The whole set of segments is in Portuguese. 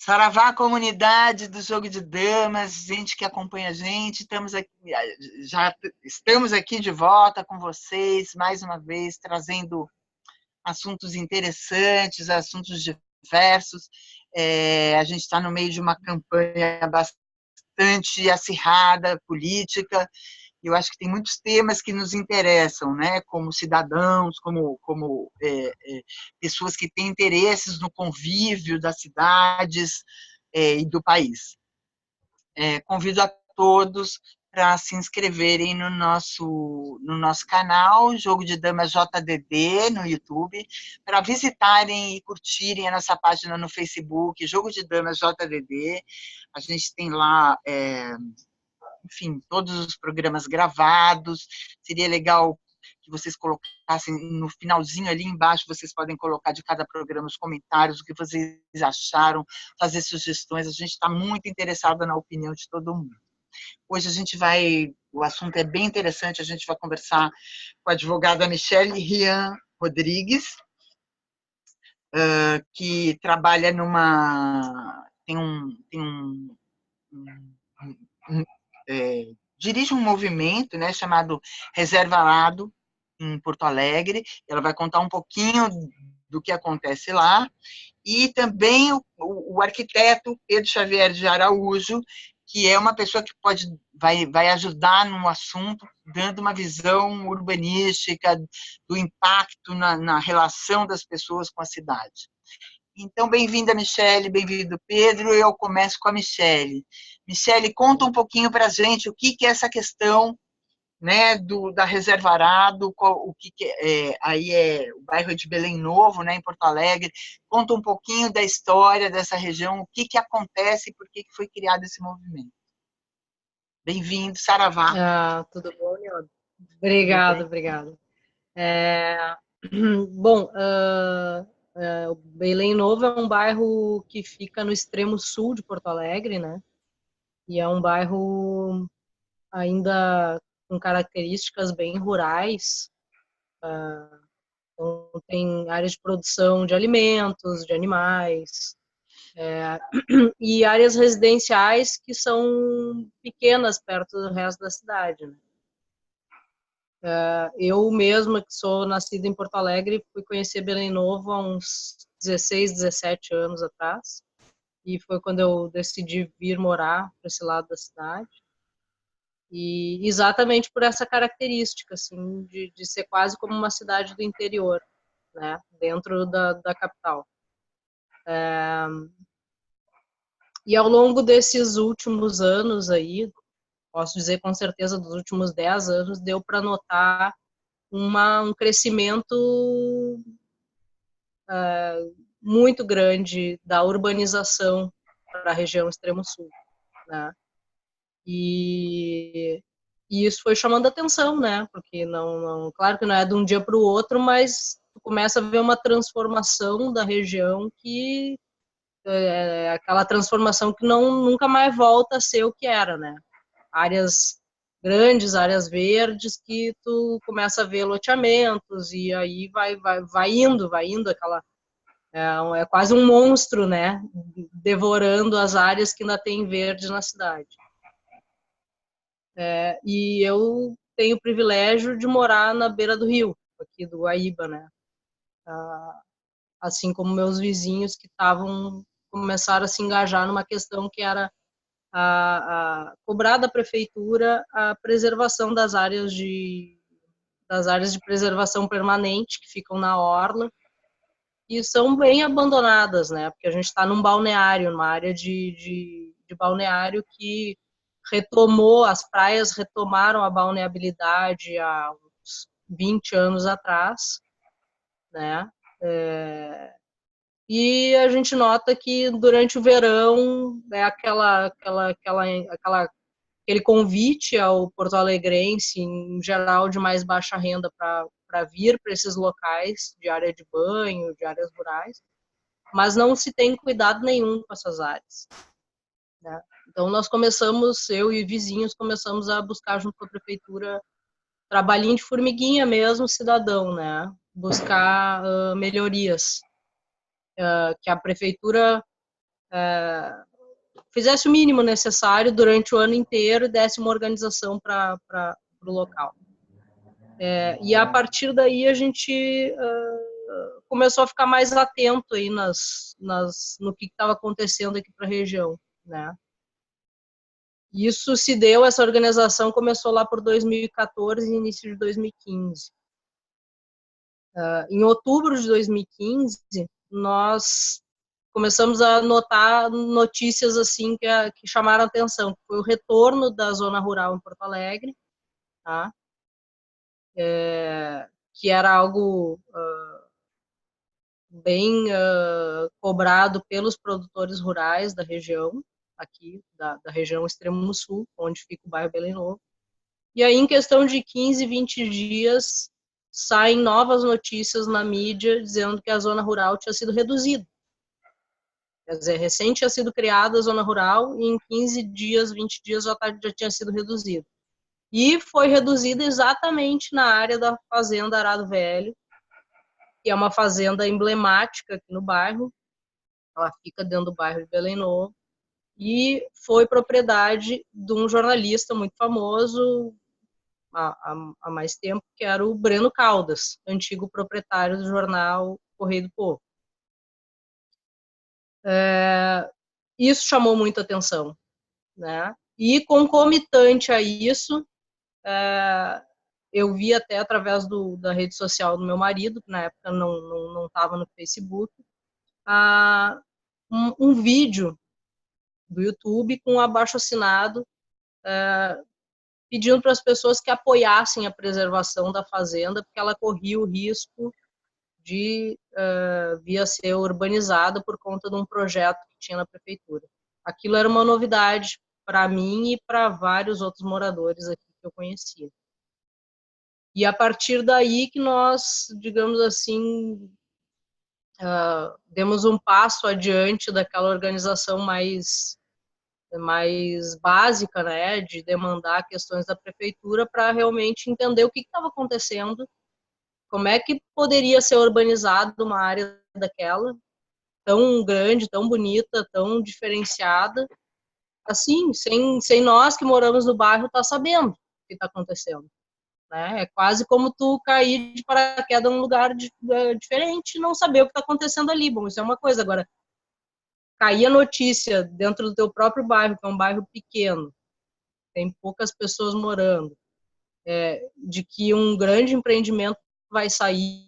Saravá, comunidade do Jogo de Damas, gente que acompanha a gente, já estamos aqui de volta com vocês, mais uma vez, trazendo assuntos interessantes, assuntos diversos. A gente está no meio de uma campanha bastante acirrada, política, e eu acho que tem muitos temas que nos interessam, né? Como cidadãos, como pessoas que têm interesses no convívio das cidades e do país. Convido a todos para se inscreverem no nosso canal, Jogo de Damas JDD, no YouTube, para visitarem e curtirem a nossa página no Facebook, Jogo de Damas JDD. A gente tem lá, enfim, todos os programas gravados. Seria legal que vocês colocassem no finalzinho ali embaixo, vocês podem colocar de cada programa os comentários, o que vocês acharam, fazer sugestões. A gente está muito interessado na opinião de todo mundo. Hoje o assunto é bem interessante, a gente vai conversar com a advogada Michele Rian Rodrigues, que trabalha dirige um movimento, né, chamado Reserva Lado, em Porto Alegre. Ela vai contar um pouquinho do que acontece lá. E também o arquiteto Pedro Xavier de Araújo, que é uma pessoa que vai ajudar no assunto, dando uma visão urbanística do impacto na relação das pessoas com a cidade. Então, bem-vinda, Michele, bem-vindo, Pedro. Eu começo com a Michele. Michele, conta um pouquinho para a gente o que é essa questão, né, da Reserva Arado, aí é o bairro de Belém Novo, né, em Porto Alegre. Conta um pouquinho da história dessa região, o que acontece e por que foi criado esse movimento. Bem-vindo, Saravá. Tudo bom, Leandro? Obrigado. Bom, o Belém Novo é um bairro que fica no extremo sul de Porto Alegre, né? E é um bairro ainda com características bem rurais. Então, tem áreas de produção de alimentos, de animais, e áreas residenciais que são pequenas perto do resto da cidade, né? Eu mesma, que sou nascida em Porto Alegre, fui conhecer Belém Novo há uns 16, 17 anos atrás, e foi quando eu decidi vir morar para esse lado da cidade, e exatamente por essa característica, assim, de ser quase como uma cidade do interior, né, dentro da capital. E ao longo desses últimos anos aí, posso dizer com certeza dos últimos 10 anos, deu para notar um crescimento muito grande da urbanização para a região extremo-sul, né? E isso foi chamando atenção, né? Porque claro que não é de um dia para o outro, mas tu começa a ver uma transformação da região que é aquela transformação que nunca mais volta a ser o que era, né? Áreas grandes, áreas verdes, que tu começa a ver loteamentos, e aí vai indo aquela... É quase um monstro, né? Devorando as áreas que ainda tem verde na cidade. E eu tenho o privilégio de morar na beira do rio, aqui do Guaíba, né? Assim como meus vizinhos que começaram a se engajar numa questão que era a cobrar da prefeitura a preservação das áreas de preservação permanente que ficam na orla e são bem abandonadas, né? Porque a gente está num balneário, numa área de balneário que as praias retomaram a balneabilidade há uns 20 anos atrás, né? E a gente nota que durante o verão é aquele convite ao porto-alegrense, em geral de mais baixa renda, para vir para esses locais de área de banho, de áreas rurais, mas não se tem cuidado nenhum com essas áreas, né? Então eu e vizinhos começamos a buscar junto com a prefeitura trabalhinho de formiguinha mesmo, cidadão, né? Buscar melhorias, que a prefeitura fizesse o mínimo necessário durante o ano inteiro e desse uma organização para o local. E a partir daí a gente começou a ficar mais atento aí no que estava acontecendo aqui para a região, né? Isso se deu, essa organização começou lá por 2014 e início de 2015. Em outubro de 2015, nós começamos a notar notícias assim que chamaram a atenção, que foi o retorno da zona rural em Porto Alegre, tá? Que era algo bem cobrado pelos produtores rurais da região, aqui da região extremo sul, onde fica o bairro Belém Novo. E aí, em questão de 15, 20 dias, saem novas notícias na mídia dizendo que a zona rural tinha sido reduzida. Quer dizer, recém tinha sido criada a zona rural e em 15 dias, 20 dias já tinha sido reduzida. E foi reduzida exatamente na área da fazenda Arado Velho, que é uma fazenda emblemática aqui no bairro. Ela fica dentro do bairro de Belém Novo. E foi propriedade de um jornalista muito famoso há mais tempo, que era o Breno Caldas, antigo proprietário do jornal Correio do Povo. Isso chamou muita atenção, né? E concomitante a isso, eu vi até através da rede social do meu marido, que na época não estava no Facebook, um vídeo do YouTube com um abaixo-assinado pedindo para as pessoas que apoiassem a preservação da fazenda, porque ela corria o risco de vir a ser urbanizada por conta de um projeto que tinha na prefeitura. Aquilo era uma novidade para mim e para vários outros moradores aqui que eu conhecia. E a partir daí que nós, digamos assim, demos um passo adiante daquela organização mais básica, né, de demandar questões da prefeitura para realmente entender o que estava acontecendo, como é que poderia ser urbanizado uma área daquela, tão grande, tão bonita, tão diferenciada, assim, sem nós que moramos no bairro estar sabendo o que está acontecendo. Né? É quase como tu cair de paraquedas num lugar diferente e não saber o que está acontecendo ali. Bom, isso é uma coisa. Agora, cair a notícia dentro do teu próprio bairro, que é um bairro pequeno, tem poucas pessoas morando, de que um grande empreendimento vai sair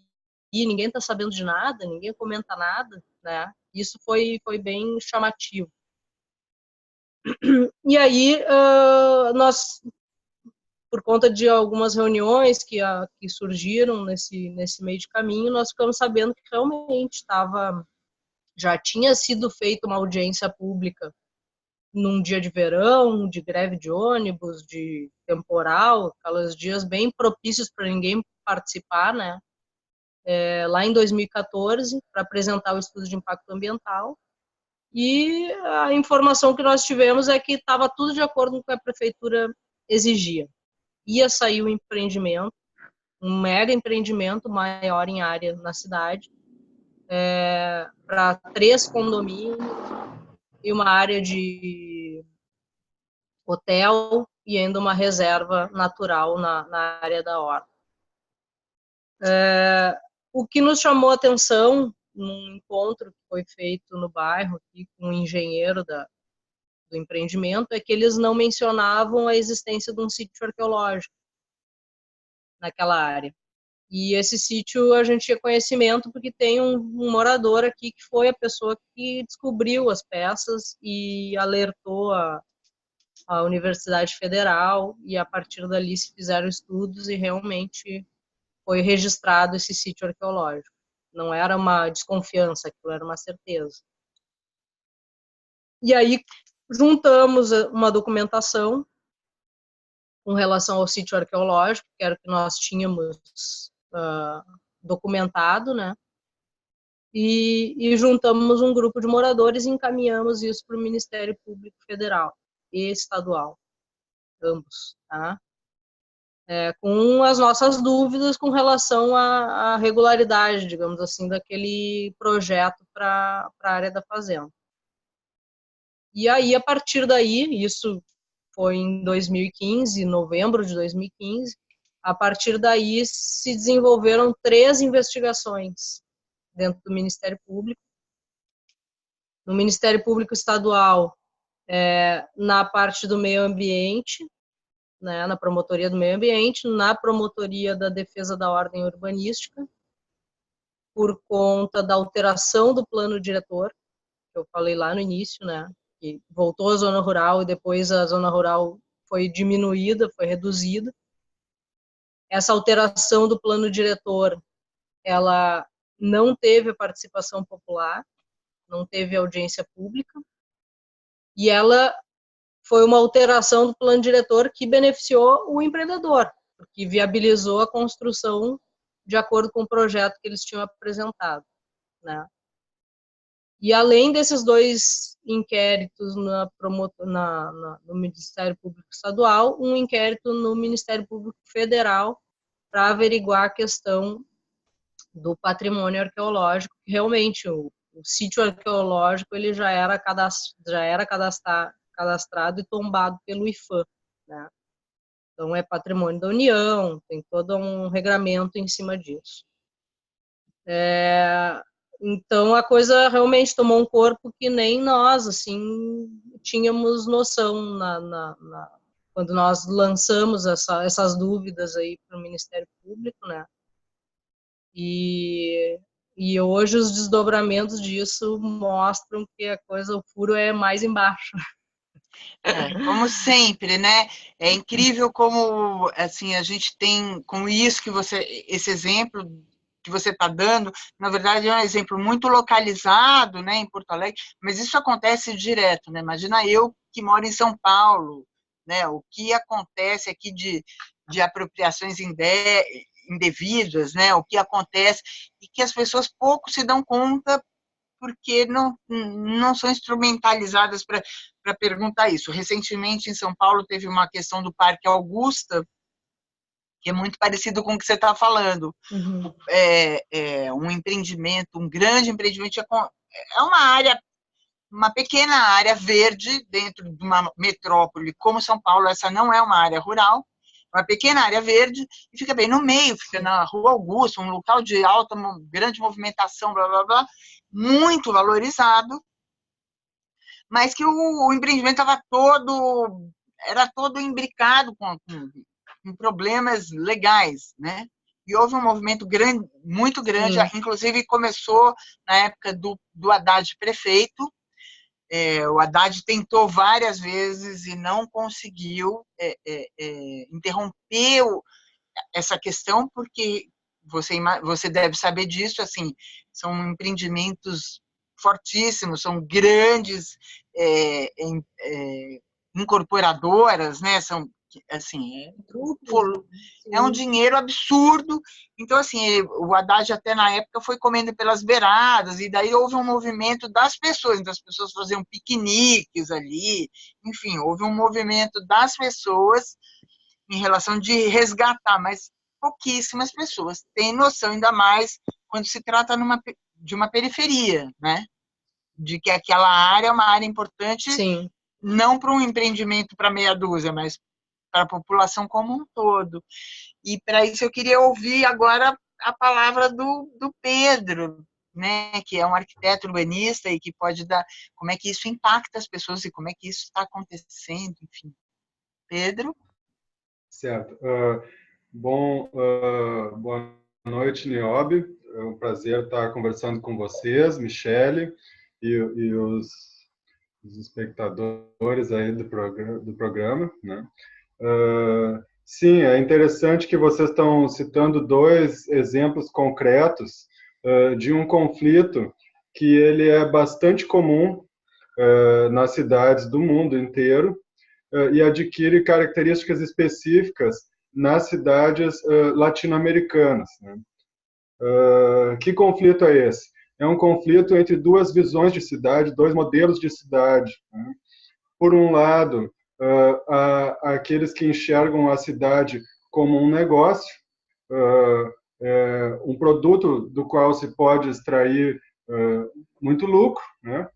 e ninguém está sabendo de nada, ninguém comenta nada, né? Isso foi bem chamativo. E aí, nós, por conta de algumas reuniões que surgiram nesse meio de caminho, nós ficamos sabendo que realmente já tinha sido feita uma audiência pública num dia de verão, de greve de ônibus, de temporal, aqueles dias bem propícios para ninguém participar, né? Lá em 2014, para apresentar o estudo de impacto ambiental. E a informação que nós tivemos é que estava tudo de acordo com o que a prefeitura exigia. Ia sair um empreendimento, um mega empreendimento maior em área na cidade, para 3 condomínios e uma área de hotel e ainda uma reserva natural na área da horta. O que nos chamou a atenção num encontro que foi feito no bairro aqui, com o engenheiro do empreendimento, é que eles não mencionavam a existência de um sítio arqueológico naquela área. E esse sítio a gente tinha conhecimento porque tem um morador aqui que foi a pessoa que descobriu as peças e alertou a Universidade Federal, e a partir dali se fizeram estudos e realmente foi registrado esse sítio arqueológico. Não era uma desconfiança, aquilo era uma certeza. E aí juntamos uma documentação com relação ao sítio arqueológico, que era o que nós tínhamos documentado, né? E juntamos um grupo de moradores e encaminhamos isso para o Ministério Público Federal e Estadual, ambos, tá? Com as nossas dúvidas com relação à regularidade, digamos assim, daquele projeto para a área da fazenda. E aí, a partir daí, isso foi em 2015, novembro de 2015, a partir daí se desenvolveram 3 investigações dentro do Ministério Público. No Ministério Público Estadual, na parte do meio ambiente, né, na Promotoria do Meio Ambiente, na Promotoria da Defesa da Ordem Urbanística, por conta da alteração do plano diretor, que eu falei lá no início, né, que voltou à zona rural e depois a zona rural foi diminuída, foi reduzida. Essa alteração do plano diretor, ela não teve a participação popular, não teve audiência pública, e ela foi uma alteração do plano diretor que beneficiou o empreendedor, porque viabilizou a construção de acordo com o projeto que eles tinham apresentado, né? E além desses 2 inquéritos no Ministério Público Estadual, um inquérito no Ministério Público Federal para averiguar a questão do patrimônio arqueológico. Realmente, o sítio arqueológico ele já era cadastrado e tombado pelo IFAM, né? Então, é patrimônio da União, tem todo um regramento em cima disso. Então, a coisa realmente tomou um corpo que nem nós, assim, tínhamos noção quando nós lançamos essas dúvidas aí para o Ministério Público, né? E hoje os desdobramentos disso mostram que a coisa, o furo é mais embaixo. Como sempre, né? É incrível como, assim, a gente tem, com isso que esse exemplo que você está dando, na verdade é um exemplo muito localizado, né, em Porto Alegre, mas isso acontece direto, né? Imagina eu que moro em São Paulo, né? O que acontece aqui de apropriações indevidas, né? O que acontece e que as pessoas pouco se dão conta porque não são instrumentalizadas para perguntar isso. Recentemente, em São Paulo, teve uma questão do Parque Augusta, que é muito parecido com o que você está falando. Uhum. Um empreendimento, um grande empreendimento, é uma área, uma pequena área verde dentro de uma metrópole como São Paulo. Essa não é uma área rural, uma pequena área verde, e fica bem no meio, fica na Rua Augusta, um local de alta, grande movimentação, blá, blá, blá, muito valorizado, mas que o empreendimento era todo imbricado com problemas legais, né? E houve um movimento muito grande, sim, inclusive começou na época do Haddad prefeito. O Haddad tentou várias vezes e não conseguiu interromper essa questão, porque você deve saber disso, assim, são empreendimentos fortíssimos, são grandes incorporadoras, né? São, assim, é um dinheiro absurdo. Então, assim, o Haddad até na época foi comendo pelas beiradas, e daí houve um movimento das pessoas, então as pessoas faziam piqueniques ali, enfim, houve um movimento das pessoas em relação de resgatar, mas pouquíssimas pessoas têm noção, ainda mais quando se trata de uma periferia, né? De que aquela área é uma área importante, sim, não para um empreendimento para meia dúzia, mas para a população como um todo. E para isso eu queria ouvir agora a palavra do Pedro, né, que é um arquiteto urbanista e que pode dar como é que isso impacta as pessoas e como é que isso está acontecendo, enfim. Pedro? Certo. Boa noite, Niobe. É um prazer estar conversando com vocês, Michele, e os espectadores aí do programa, né? Sim, é interessante que vocês estão citando 2 exemplos concretos de um conflito que ele é bastante comum nas cidades do mundo inteiro, e adquire características específicas nas cidades latino-americanas, né? Que conflito é esse? É um conflito entre 2 visões de cidade, 2 modelos de cidade, né? Por um lado, aqueles que enxergam a cidade como um negócio, um produto do qual se pode extrair muito lucro, né?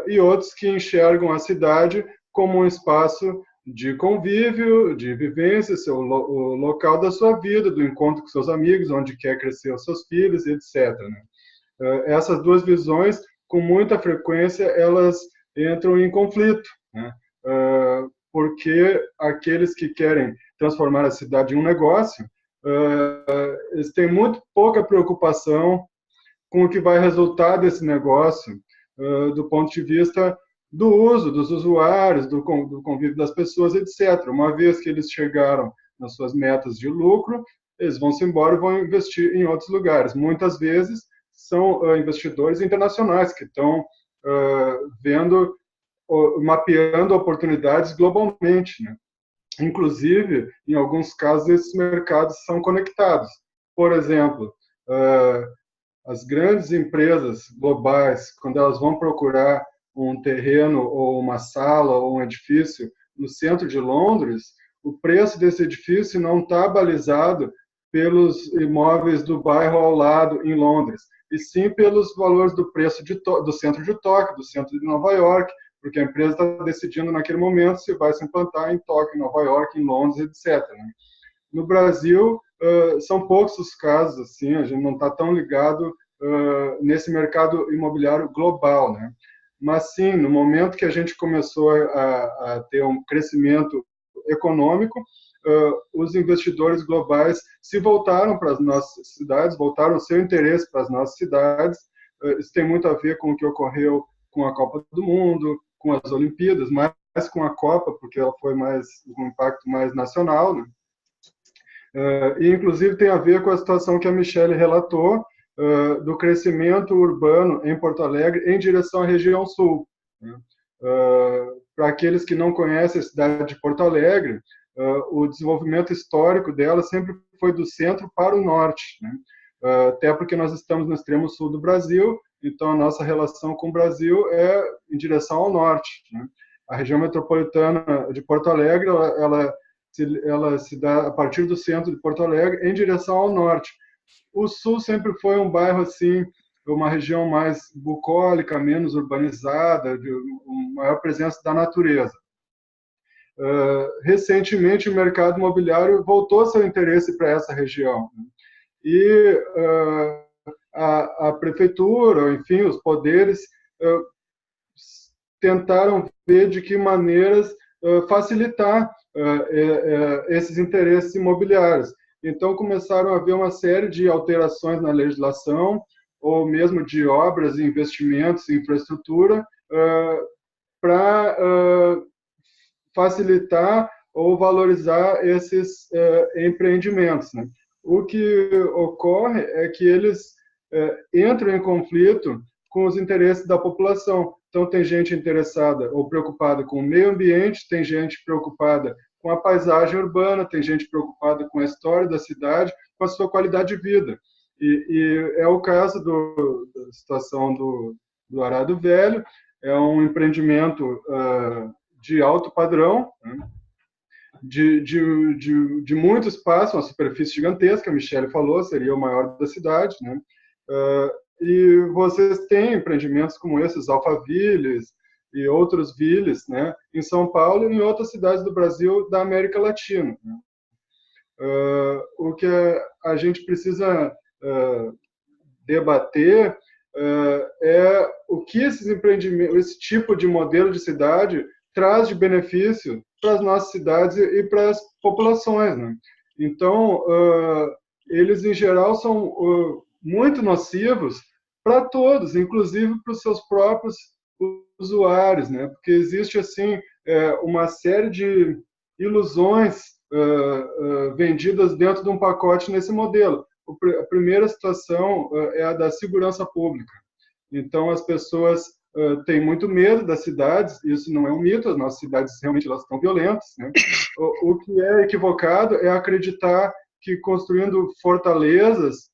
e outros que enxergam a cidade como um espaço de convívio, de vivência, o local da sua vida, do encontro com seus amigos, onde quer crescer os seus filhos, etc. Né? Essas duas visões, com muita frequência, elas entram em conflito, né? Porque aqueles que querem transformar a cidade em um negócio, eles têm muito pouca preocupação com o que vai resultar desse negócio, do ponto de vista do uso dos usuários, do convívio das pessoas, etc. Uma vez que eles chegaram nas suas metas de lucro, eles vão se embora e vão investir em outros lugares. Muitas vezes são investidores internacionais que estão mapeando oportunidades globalmente, né? Inclusive, em alguns casos, esses mercados são conectados. Por exemplo, as grandes empresas globais, quando elas vão procurar um terreno ou uma sala ou um edifício no centro de Londres, o preço desse edifício não está balizado pelos imóveis do bairro ao lado em Londres, e sim pelos valores do preço do centro de Tóquio, do centro de Nova York, porque a empresa está decidindo naquele momento se vai se implantar em Tóquio, em Nova York, em Londres, etc. Né? No Brasil, são poucos os casos, assim, a gente não está tão ligado nesse mercado imobiliário global, né? Mas sim, no momento que a gente começou a ter um crescimento econômico, os investidores globais se voltaram para as nossas cidades, voltaram o seu interesse para as nossas cidades. Isso tem muito a ver com o que ocorreu com a Copa do Mundo, com as Olimpíadas, mais com a Copa, porque ela foi um impacto mais nacional, né? E inclusive tem a ver com a situação que a Michelle relatou, do crescimento urbano em Porto Alegre em direção à região sul. Né? Para aqueles que não conhecem a cidade de Porto Alegre, o desenvolvimento histórico dela sempre foi do centro para o norte, né? Até porque nós estamos no extremo sul do Brasil, então a nossa relação com o Brasil é em direção ao norte, né? A região metropolitana de Porto Alegre, ela se dá a partir do centro de Porto Alegre em direção ao norte. O sul sempre foi um bairro assim, uma região mais bucólica, menos urbanizada, de maior presença da natureza. Recentemente, o mercado imobiliário voltou seu interesse para essa região. E a prefeitura, enfim, os poderes tentaram ver de que maneiras facilitar esses interesses imobiliários. Então, começaram a haver uma série de alterações na legislação, ou mesmo de obras e investimentos em infraestrutura, para facilitar ou valorizar esses empreendimentos, né? O que ocorre é que eles entram em conflito com os interesses da população. Então, tem gente interessada ou preocupada com o meio ambiente, tem gente preocupada com a paisagem urbana, tem gente preocupada com a história da cidade, com a sua qualidade de vida. E é o caso da situação do Arado Velho, é um empreendimento de alto padrão, né? de muito espaço, uma superfície gigantesca, a Michelle falou, seria o maior da cidade, né? E vocês têm empreendimentos como esses, Alphavilles e outros villes, né, em São Paulo e em outras cidades do Brasil, da América Latina, né? O que a gente precisa debater é o que esses empreendimentos, esse tipo de modelo de cidade traz de benefício para as nossas cidades e para as populações, né? Então, eles, em geral, são muito nocivos para todos, inclusive para os seus próprios usuários, né? Porque existe, assim, uma série de ilusões vendidas dentro de um pacote nesse modelo. A primeira situação é a da segurança pública. Então, as pessoas têm muito medo das cidades, isso não é um mito, as nossas cidades realmente elas estão violentas, né? O que é equivocado é acreditar que construindo fortalezas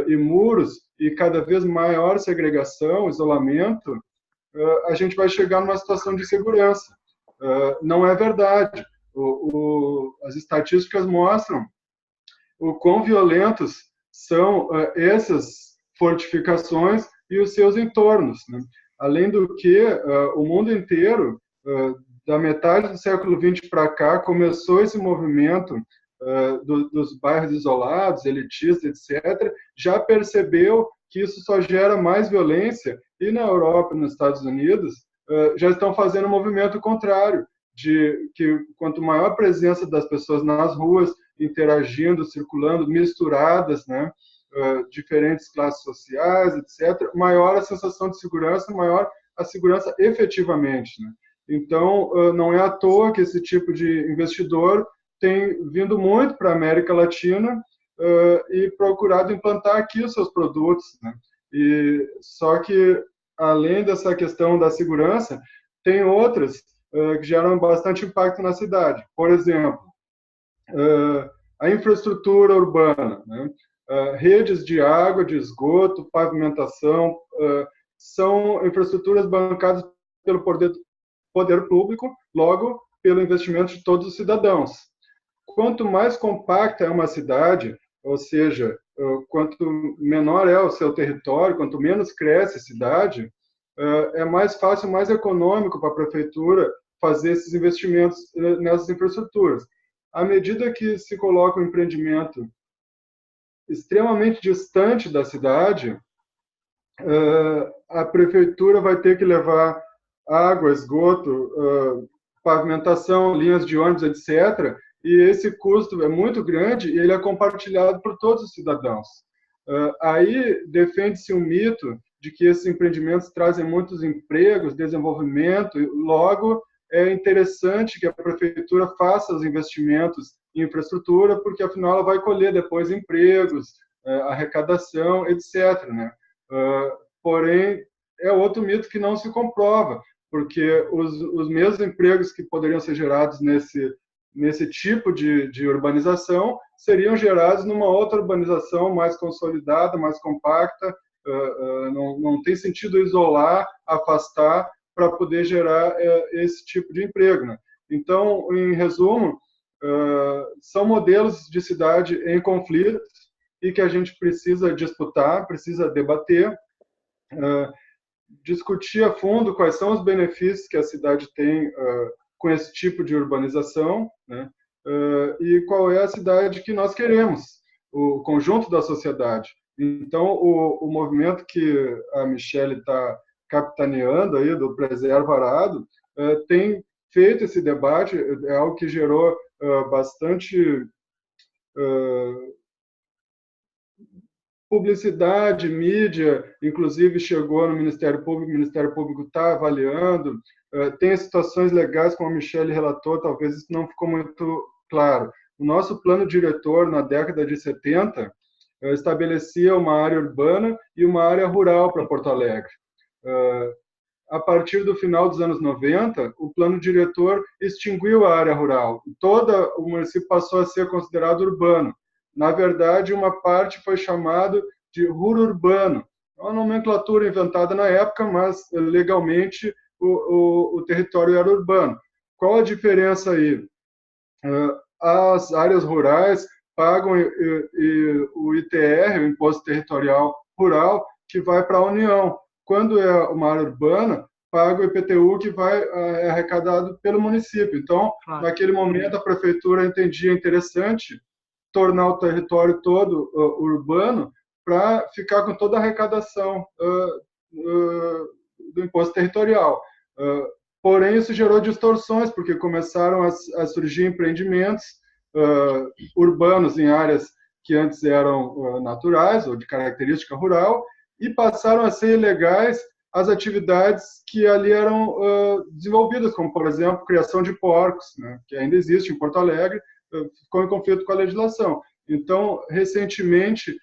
e muros e cada vez maior segregação, isolamento, a gente vai chegar numa situação de segurança. Não é verdade. As estatísticas mostram o quão violentos são essas fortificações e os seus entornos, né? Além do que, o mundo inteiro, da metade do século XX para cá, começou esse movimento dos bairros isolados, elitistas, etc., já percebeu que isso só gera mais violência, e na Europa e nos Estados Unidos já estão fazendo um movimento contrário, de que quanto maior a presença das pessoas nas ruas, interagindo, circulando, misturadas, né, diferentes classes sociais, etc., maior a sensação de segurança, maior a segurança efetivamente, né? Então, não é à toa que esse tipo de investidor tem vindo muito para a América Latina e procurado implantar aqui os seus produtos, né? E só que, além dessa questão da segurança, tem outras que geram bastante impacto na cidade. Por exemplo, a infraestrutura urbana, né? Redes de água, de esgoto, pavimentação, são infraestruturas bancadas pelo poder público, logo pelo investimento de todos os cidadãos. Quanto mais compacta é uma cidade, ou seja, quanto menor é o seu território, quanto menos cresce a cidade, é mais fácil, mais econômico para a prefeitura fazer esses investimentos nessas infraestruturas. À medida que se coloca um empreendimento extremamente distante da cidade, a prefeitura vai ter que levar água, esgoto, pavimentação, linhas de ônibus, etc., e esse custo é muito grande e ele é compartilhado por todos os cidadãos. Aí defende-se um mito de que esses empreendimentos trazem muitos empregos, desenvolvimento, e logo é interessante que a prefeitura faça os investimentos em infraestrutura, porque afinal ela vai colher depois empregos, arrecadação, etc., né? Porém, é outro mito que não se comprova, porque os mesmos empregos que poderiam ser gerados nesse tipo de urbanização seriam gerados numa outra urbanização mais consolidada, mais compacta. Não tem sentido isolar, afastar, para poder gerar esse tipo de emprego, né? Então, em resumo, são modelos de cidade em conflito e que a gente precisa disputar, precisa debater, discutir a fundo quais são os benefícios que a cidade tem com esse tipo de urbanização, né? E qual é a cidade que nós queremos, o conjunto da sociedade. Então, o movimento que a Michelle está capitaneando aí, do Preserva Arado, tem feito esse debate, é algo que gerou bastante publicidade, mídia, inclusive chegou no Ministério Público, o Ministério Público está avaliando, tem situações legais, como a Michelle relatou, talvez isso não ficou muito claro. O nosso plano diretor, na década de 70, estabelecia uma área urbana e uma área rural para Porto Alegre. A partir do final dos anos 90, o plano diretor extinguiu a área rural. Todo o município passou a ser considerado urbano. Na verdade, uma parte foi chamada de rururbano. É uma nomenclatura inventada na época, mas legalmente o território era urbano. Qual a diferença aí? As áreas rurais pagam o ITR, o Imposto Territorial Rural, que vai para a União. Quando é uma área urbana, paga o IPTU, que vai arrecadado pelo município. Então, naquele momento, a prefeitura entendia interessante tornar o território todo urbano para ficar com toda a arrecadação do imposto territorial. Porém, isso gerou distorções, porque começaram a surgir empreendimentos urbanos em áreas que antes eram naturais ou de característica rural e passaram a ser ilegais as atividades que ali eram desenvolvidas, como, por exemplo, criação de porcos, né, que ainda existe em Porto Alegre, ficou em conflito com a legislação. Então, recentemente,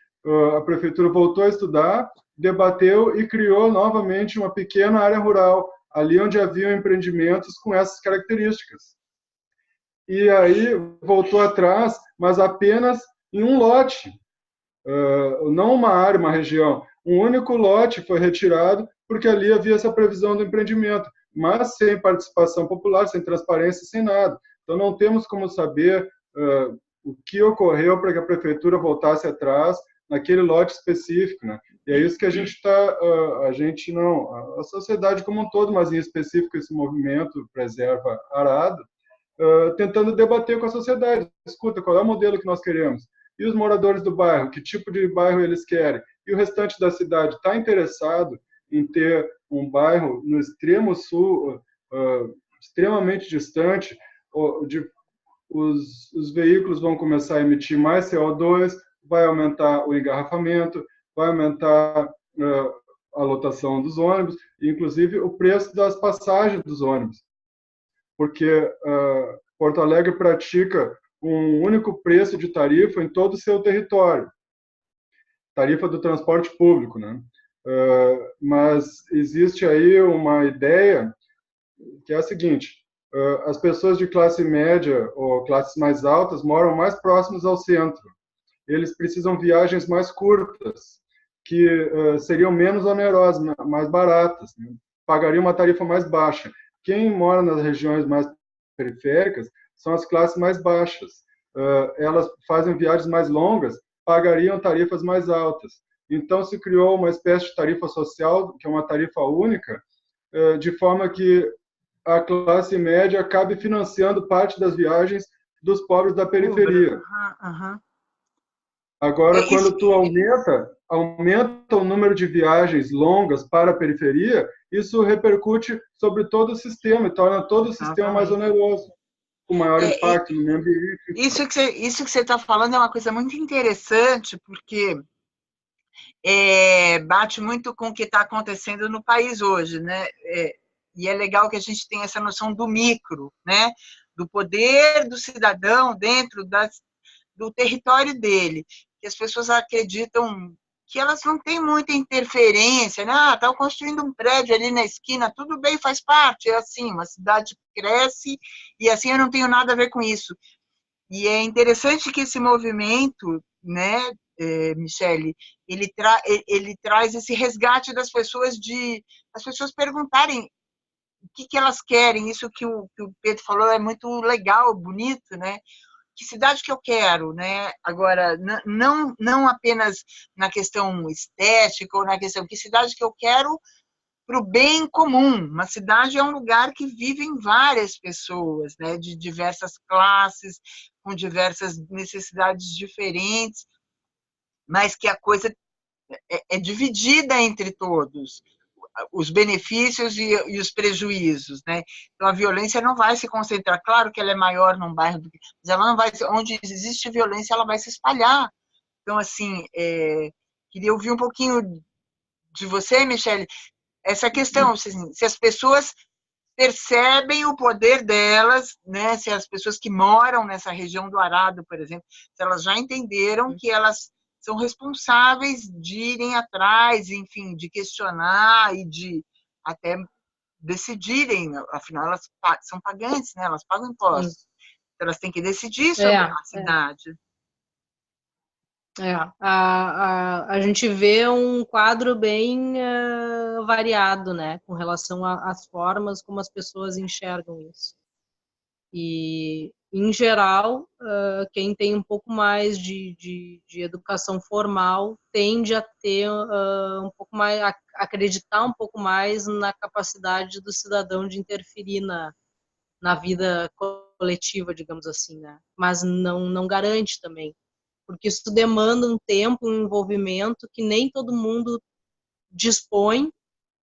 a prefeitura voltou a estudar, debateu e criou novamente uma pequena área rural, ali onde haviam empreendimentos com essas características. E aí voltou atrás, mas apenas em um lote, não uma área, uma região. Um único lote foi retirado, porque ali havia essa previsão do empreendimento, mas sem participação popular, sem transparência, sem nada. Então, não temos como saber o que ocorreu para que a prefeitura voltasse atrás naquele lote específico, né? E é isso que a gente está, a sociedade como um todo, mas em específico esse movimento Preserva Arado, tentando debater com a sociedade. Escuta, qual é o modelo que nós queremos? E os moradores do bairro, que tipo de bairro eles querem? E o restante da cidade está interessado em ter um bairro no extremo sul, extremamente distante, os veículos vão começar a emitir mais CO2, vai aumentar o engarrafamento, vai aumentar a lotação dos ônibus, e inclusive o preço das passagens dos ônibus, porque Porto Alegre pratica um único preço de tarifa em todo o seu território, tarifa do transporte público, né? Mas existe aí uma ideia que é a seguinte: as pessoas de classe média ou classes mais altas moram mais próximos ao centro. Eles precisam de viagens mais curtas, que seriam menos onerosas, mais baratas, né? Pagariam uma tarifa mais baixa. Quem mora nas regiões mais periféricas são as classes mais baixas. Elas fazem viagens mais longas, pagariam tarifas mais altas. Então, se criou uma espécie de tarifa social, que é uma tarifa única, de forma que a classe média acabe financiando parte das viagens dos pobres da periferia. Agora, quando tu aumenta o número de viagens longas para a periferia, isso repercute sobre todo o sistema e torna todo o sistema mais oneroso, com maior impacto no meio ambiente. Isso que você está falando é uma coisa muito interessante, porque bate muito com o que está acontecendo no país hoje, né? E é legal que a gente tenha essa noção do micro, né? Do poder do cidadão dentro do território dele. Que as pessoas acreditam que elas não têm muita interferência, né? Estão construindo um prédio ali na esquina, tudo bem, faz parte, é assim, uma cidade cresce e assim eu não tenho nada a ver com isso. E é interessante que esse movimento, né, Michele, ele traz esse resgate das pessoas, as pessoas perguntarem o que elas querem. Isso que o Pedro falou é muito legal, bonito, né? Que cidade que eu quero, né? Agora, não apenas na questão estética ou na questão que cidade que eu quero para o bem comum. Uma cidade é um lugar que vivem várias pessoas, né? De diversas classes, com diversas necessidades diferentes, mas que a coisa é dividida entre todos, os benefícios e os prejuízos, né? Então a violência não vai se concentrar, claro que ela é maior num bairro, mas ela não vai, onde existe violência, ela vai se espalhar. Então assim, queria ouvir um pouquinho de você, Michele, essa questão, se as pessoas percebem o poder delas, né? Se as pessoas que moram nessa região do Arado, por exemplo, se elas já entenderam que elas são responsáveis de irem atrás, enfim, de questionar e de até decidirem, afinal elas são pagantes, né? Elas pagam impostos. Então, elas têm que decidir sobre a cidade. A gente vê um quadro bem variado, né, com relação às formas como as pessoas enxergam isso. E, em geral, quem tem um pouco mais de educação formal tende a ter um pouco mais, a acreditar um pouco mais na capacidade do cidadão de interferir na vida coletiva, digamos assim, né? Mas não garante também, porque isso demanda um tempo, um envolvimento que nem todo mundo dispõe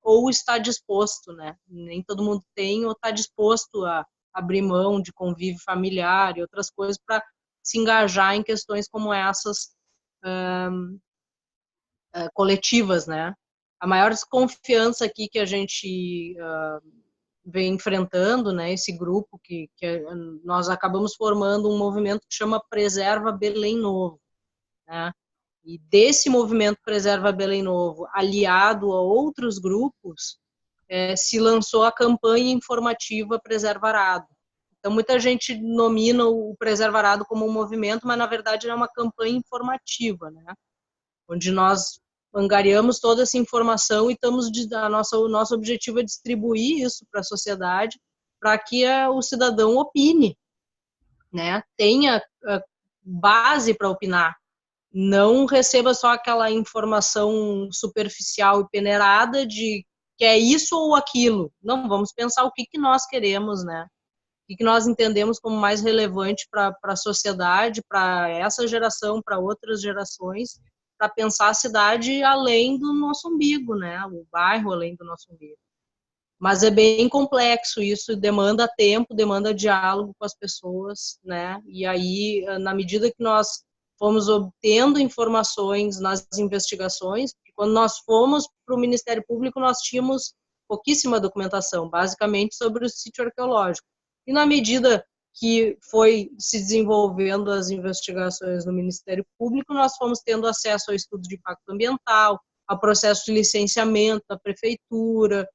ou está disposto, né? Nem todo mundo tem ou está disposto a abrir mão de convívio familiar e outras coisas para se engajar em questões como essas coletivas, né? A maior desconfiança aqui que a gente vem enfrentando, né? Esse grupo que nós acabamos formando um movimento que chama Preserva Belém Novo, né? E desse movimento Preserva Belém Novo, aliado a outros grupos, se lançou a campanha informativa Preserva Arado. Então, muita gente nomina o Preserva Arado como um movimento, mas, na verdade, é uma campanha informativa, né? Onde nós angariamos toda essa informação e o nosso objetivo é distribuir isso para a sociedade, para que o cidadão opine, né? Tenha base para opinar. não receba só aquela informação superficial e peneirada de que é isso ou aquilo. Não, vamos pensar o que nós queremos, né? O que nós entendemos como mais relevante para a sociedade, para essa geração, para outras gerações, para pensar a cidade além do nosso umbigo, né? O bairro além do nosso umbigo. Mas é bem complexo isso, demanda tempo, demanda diálogo com as pessoas, né? E aí, na medida que nós fomos obtendo informações nas investigações, porque quando nós fomos para o Ministério Público, nós tínhamos pouquíssima documentação, basicamente sobre o sítio arqueológico. E na medida que foi se desenvolvendo as investigações no Ministério Público, nós fomos tendo acesso ao estudo de impacto ambiental, ao processo de licenciamento da prefeitura,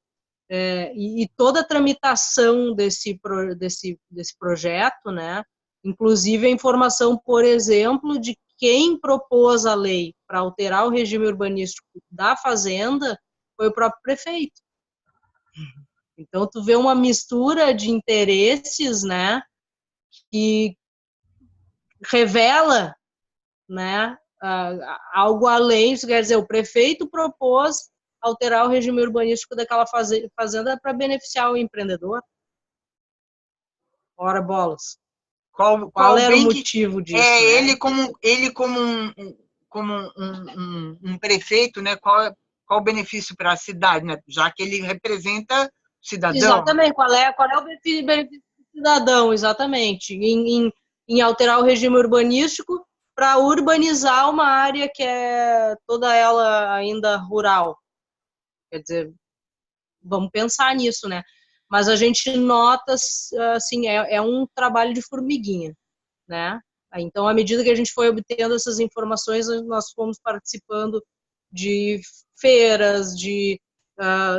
e toda a tramitação desse projeto, né? Inclusive a informação, por exemplo, de quem propôs a lei para alterar o regime urbanístico da fazenda foi o próprio prefeito. Então, tu vê uma mistura de interesses, né, que revela, né, algo além. Isso quer dizer, o prefeito propôs alterar o regime urbanístico daquela fazenda para beneficiar o empreendedor. Ora, bolas. Qual era o motivo disso? Ele como um prefeito, né? Qual o benefício para a cidade, né? Já que ele representa o cidadão. Exatamente. Qual é o benefício do cidadão, exatamente, em alterar o regime urbanístico para urbanizar uma área que é toda ela ainda rural. Quer dizer, vamos pensar nisso, né? Mas a gente nota, assim, é um trabalho de formiguinha, né? Então, à medida que a gente foi obtendo essas informações, nós fomos participando de feiras, de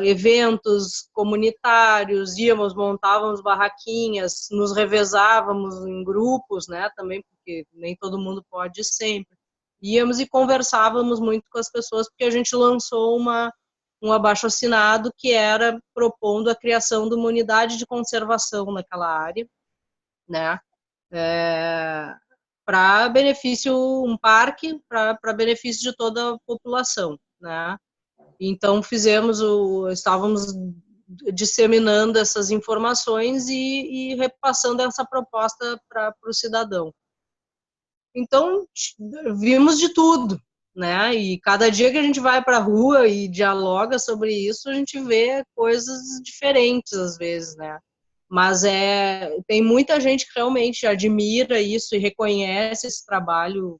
eventos comunitários, montávamos barraquinhas, nos revezávamos em grupos, né? Também, porque nem todo mundo pode sempre. Íamos e conversávamos muito com as pessoas, porque a gente lançou um abaixo-assinado que era propondo a criação de uma unidade de conservação naquela área, né? Para benefício, um parque para benefício de toda a população, né? Então estávamos disseminando essas informações e repassando essa proposta para o cidadão. Então vimos de tudo, né? E cada dia que a gente vai para a rua e dialoga sobre isso, a gente vê coisas diferentes às vezes, né? Mas tem muita gente que realmente admira isso e reconhece esse trabalho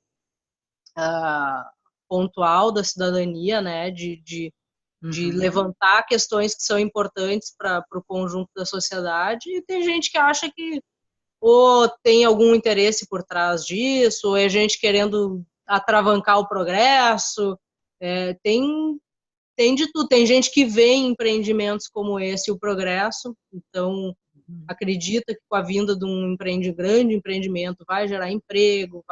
pontual da cidadania, né? De levantar questões que são importantes para o conjunto da sociedade. E tem gente que acha que ou tem algum interesse por trás disso, ou é gente querendo atravancar o progresso. Tem de tudo. Tem gente que vê em empreendimentos como esse o progresso, então acredita que com a vinda de um grande empreendimento vai gerar emprego,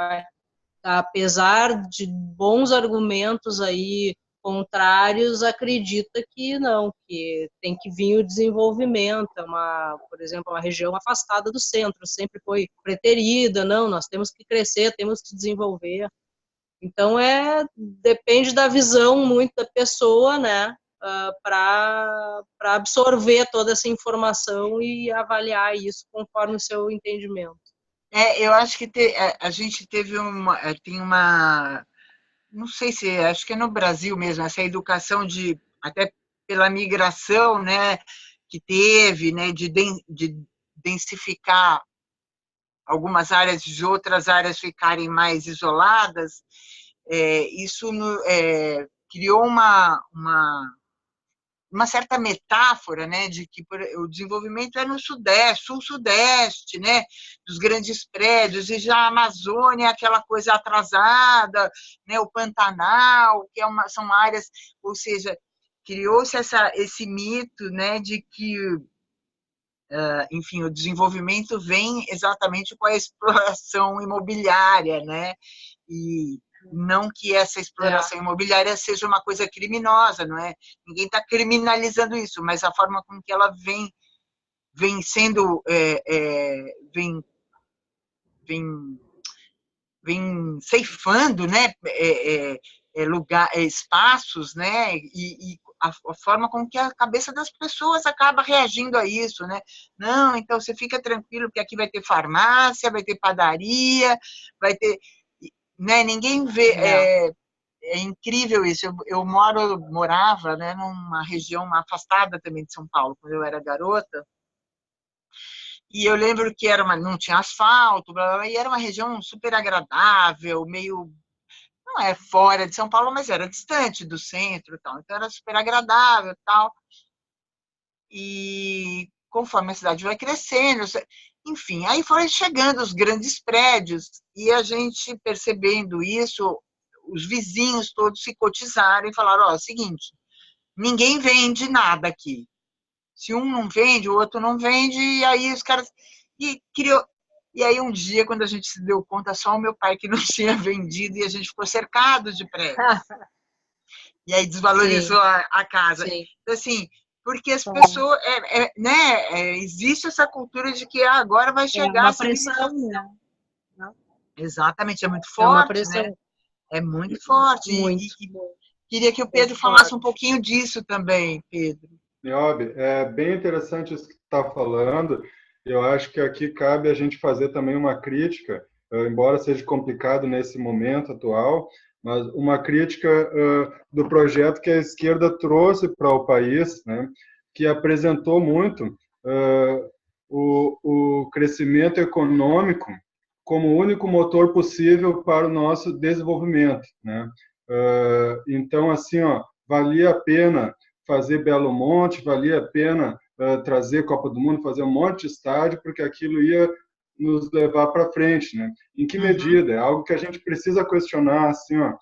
apesar de bons argumentos aí contrários, acredita que não, que tem que vir o desenvolvimento, por exemplo, uma região afastada do centro, sempre foi preterida, não, nós temos que crescer, temos que desenvolver. Então, depende da visão muito da pessoa, né, para absorver toda essa informação e avaliar isso conforme o seu entendimento. Eu acho que a gente tem não sei se, acho que é no Brasil mesmo, essa educação até pela migração, né, que teve, né, de densificar algumas áreas de outras áreas ficarem mais isoladas, isso criou uma certa metáfora, né, de que o desenvolvimento é no Sudeste, Sul-Sudeste, né, dos grandes prédios, e já a Amazônia é aquela coisa atrasada, né, o Pantanal, que são áreas, ou seja, criou-se esse mito, né, de que, enfim, o desenvolvimento vem exatamente com a exploração imobiliária, né, e não que essa exploração imobiliária seja uma coisa criminosa, não é? Ninguém está criminalizando isso, mas a forma com que ela vem sendo, vem vem ceifando, né, espaços, né, e a forma com que a cabeça das pessoas acaba reagindo a isso, né? Não, então você fica tranquilo que aqui vai ter farmácia, vai ter padaria, vai ter, né? Ninguém vê. É incrível isso. Eu morava, né, numa região afastada também de São Paulo, quando eu era garota. E eu lembro que não tinha asfalto, blá, blá, blá, e era uma região super agradável, meio, não é fora de São Paulo, mas era distante do centro, tal. Então era super agradável, tal. E conforme a cidade vai crescendo, enfim, aí foram chegando os grandes prédios e a gente percebendo isso, os vizinhos todos se cotizaram e falaram: ó, seguinte, ninguém vende nada aqui. Se um não vende, o outro não vende, e aí os caras criou. E aí um dia, quando a gente se deu conta, só o meu pai que não tinha vendido e a gente ficou cercado de prédios. E aí desvalorizou a casa. Sim. Então, assim, porque as pessoas, né, existe essa cultura de que agora vai chegar uma pressão, né? Exatamente, é muito forte, uma pressão. Né? É muito forte. Muito. E queria que o Pedro falasse um pouquinho disso também, Pedro. Niobe, é bem interessante isso que tu está falando. Eu acho que aqui cabe a gente fazer também uma crítica, embora seja complicado nesse momento atual, mas uma crítica do projeto que a esquerda trouxe para o país, né, que apresentou muito o crescimento econômico como o único motor possível para o nosso desenvolvimento, né? Então, assim, ó, valia a pena fazer Belo Monte, valia a pena trazer Copa do Mundo, fazer um monte de estádio, porque aquilo ia nos levar para frente, né? Em que medida? É algo que a gente precisa questionar, assim, ó,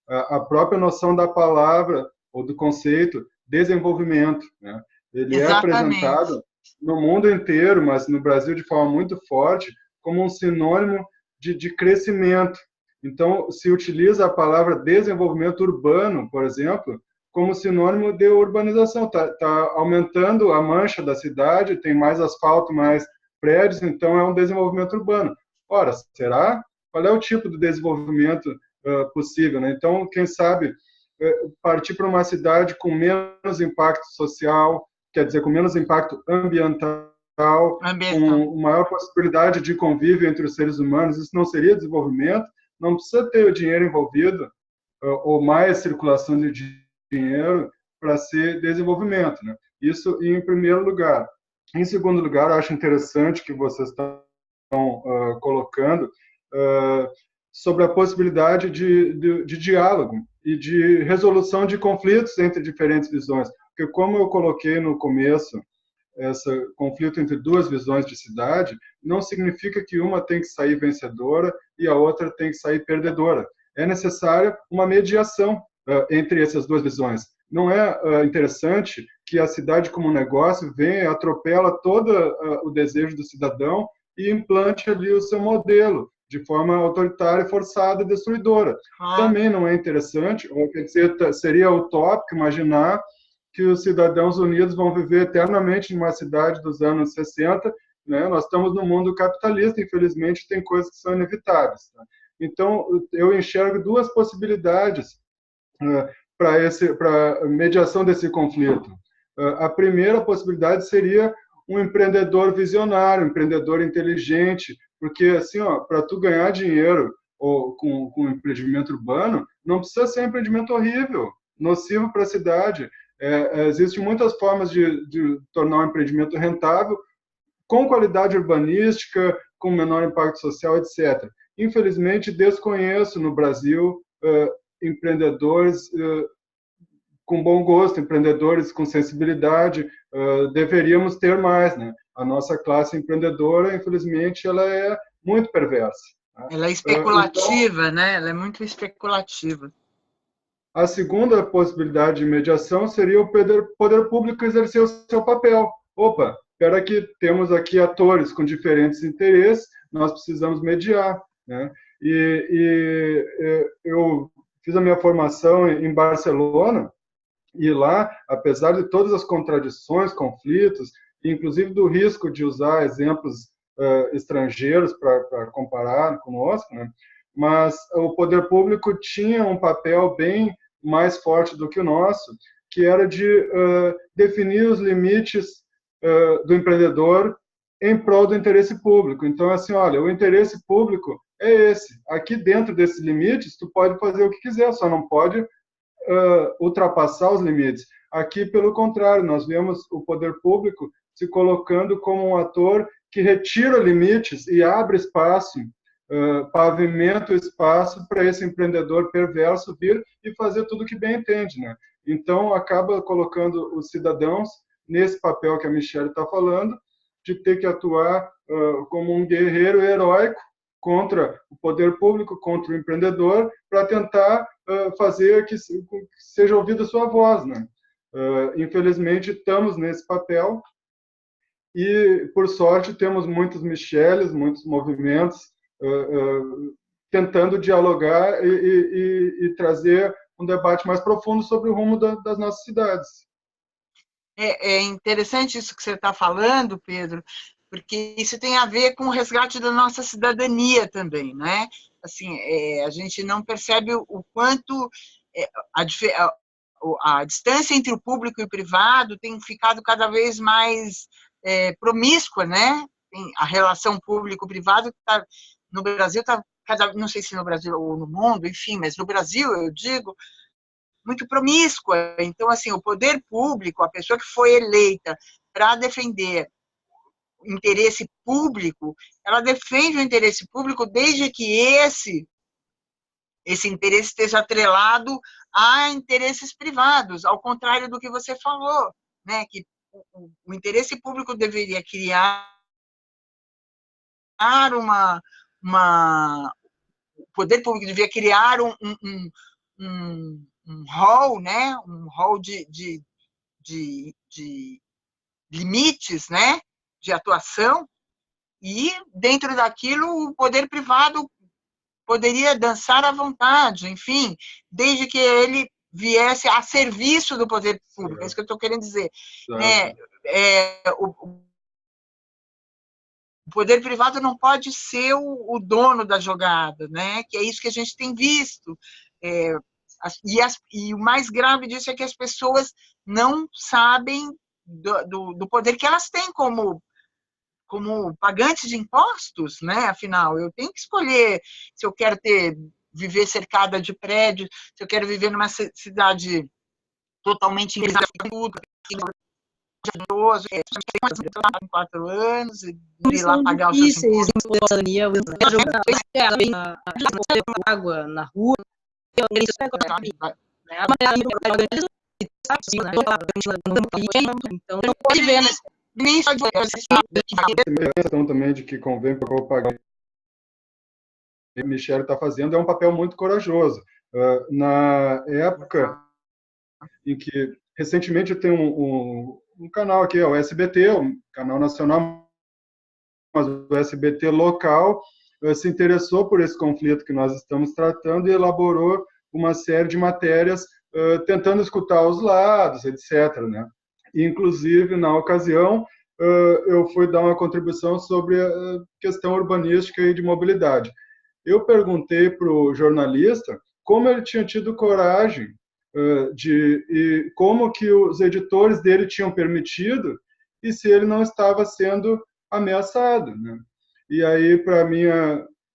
a própria noção da palavra ou do conceito desenvolvimento, né? Ele Exatamente. É apresentado no mundo inteiro, mas no Brasil de forma muito forte, como um sinônimo de crescimento. Então, se utiliza a palavra desenvolvimento urbano, por exemplo, como sinônimo de urbanização. Tá aumentando a mancha da cidade, tem mais asfalto, mais prédios, então é um desenvolvimento urbano. Ora, será? Qual é o tipo de desenvolvimento possível, né? Então, quem sabe partir para uma cidade com menos impacto social, quer dizer, com menos impacto ambiental, com maior possibilidade de convívio entre os seres humanos, isso não seria desenvolvimento? Não precisa ter o dinheiro envolvido ou mais circulação de dinheiro para ser desenvolvimento, né? Isso em primeiro lugar. Em segundo lugar, eu acho interessante que vocês estão colocando sobre a possibilidade de diálogo e de resolução de conflitos entre diferentes visões. Porque, como eu coloquei no começo, esse conflito entre duas visões de cidade não significa que uma tem que sair vencedora e a outra tem que sair perdedora. É necessária uma mediação entre essas duas visões. Não é interessante que a cidade como negócio venha, atropela todo o desejo do cidadão e implante ali o seu modelo de forma autoritária, forçada e destruidora. Também não é interessante, ou quer dizer, seria utópico imaginar que os cidadãos unidos vão viver eternamente numa cidade dos anos 60, né? Nós estamos no mundo capitalista, infelizmente tem coisas que são inevitáveis. Tá? Então, eu enxergo duas possibilidades para a mediação desse conflito. A primeira possibilidade seria um empreendedor visionário, um empreendedor inteligente, porque assim, para tu ganhar dinheiro com um empreendimento urbano, não precisa ser um empreendimento horrível, nocivo para a cidade. Existem muitas formas de tornar um empreendimento rentável, com qualidade urbanística, com menor impacto social, etc. Infelizmente, desconheço no Brasil empreendedores com bom gosto, empreendedores com sensibilidade. Deveríamos ter mais, né? A nossa classe empreendedora, infelizmente, ela é muito perversa. Né? Ela é especulativa, então, né? Ela é muito especulativa. A segunda possibilidade de mediação seria o poder público exercer o seu papel. Opa, espera que temos aqui atores com diferentes interesses, nós precisamos mediar. Né? Eu fiz a minha formação em Barcelona, e lá, apesar de todas as contradições, conflitos, inclusive do risco de usar exemplos estrangeiros para comparar conosco, né? mas o poder público tinha um papel bem mais forte do que o nosso, que era de definir os limites do empreendedor em prol do interesse público. Então, assim, olha, o interesse público é esse. Aqui dentro desses limites, tu pode fazer o que quiser, só não pode ultrapassar os limites. Aqui, pelo contrário, nós vemos o poder público se colocando como um ator que retira limites e abre espaço, pavimenta o espaço para esse empreendedor perverso vir e fazer tudo o que bem entende, né? Então, acaba colocando os cidadãos nesse papel que a Michelle está falando, de ter que atuar como um guerreiro heróico contra o poder público, contra o empreendedor, para tentar fazer que seja ouvida a sua voz, né? Infelizmente, estamos nesse papel e, por sorte, temos muitos Michelles, muitos movimentos tentando dialogar e trazer um debate mais profundo sobre o rumo das nossas cidades. É interessante isso que você está falando, Pedro, porque isso tem a ver com o resgate da nossa cidadania também, né? Assim, a gente não percebe o quanto a distância entre o público e o privado tem ficado cada vez mais promíscua, né? A relação público-privado no Brasil está não sei se no Brasil ou no mundo, enfim, mas no Brasil, eu digo, muito promíscua. Então, assim, o poder público, a pessoa que foi eleita para defender o interesse público, ela defende o interesse público desde que esse interesse esteja atrelado a interesses privados, ao contrário do que você falou, né, que o interesse público deveria criar o poder público devia criar um rol, né, um rol de limites, né, de atuação, e dentro daquilo o poder privado poderia dançar à vontade, enfim, desde que ele viesse a serviço do poder público, é isso que eu estou querendo dizer. Né? O poder privado não pode ser o dono da jogada, né? Que é isso que a gente tem visto. E o mais grave disso é que as pessoas não sabem do poder que elas têm como pagantes de impostos, né? Afinal, eu tenho que escolher se eu quero viver cercada de prédios, se eu quero viver numa cidade totalmente engessada, em 4 anos, e ir lá pagar os seus impostos. Água na rua, então não pode ver, né? Questão também de que convém pagar. O que Michelle está fazendo é um papel muito corajoso. Na época em que, recentemente, eu tenho um canal aqui, o SBT, um canal nacional, mas o SBT local se interessou por esse conflito que nós estamos tratando e elaborou uma série de matérias tentando escutar os lados, etc., né? Inclusive, na ocasião, eu fui dar uma contribuição sobre a questão urbanística e de mobilidade. Eu perguntei para o jornalista como ele tinha tido coragem e como que os editores dele tinham permitido e se ele não estava sendo ameaçado, né? E aí, para mim,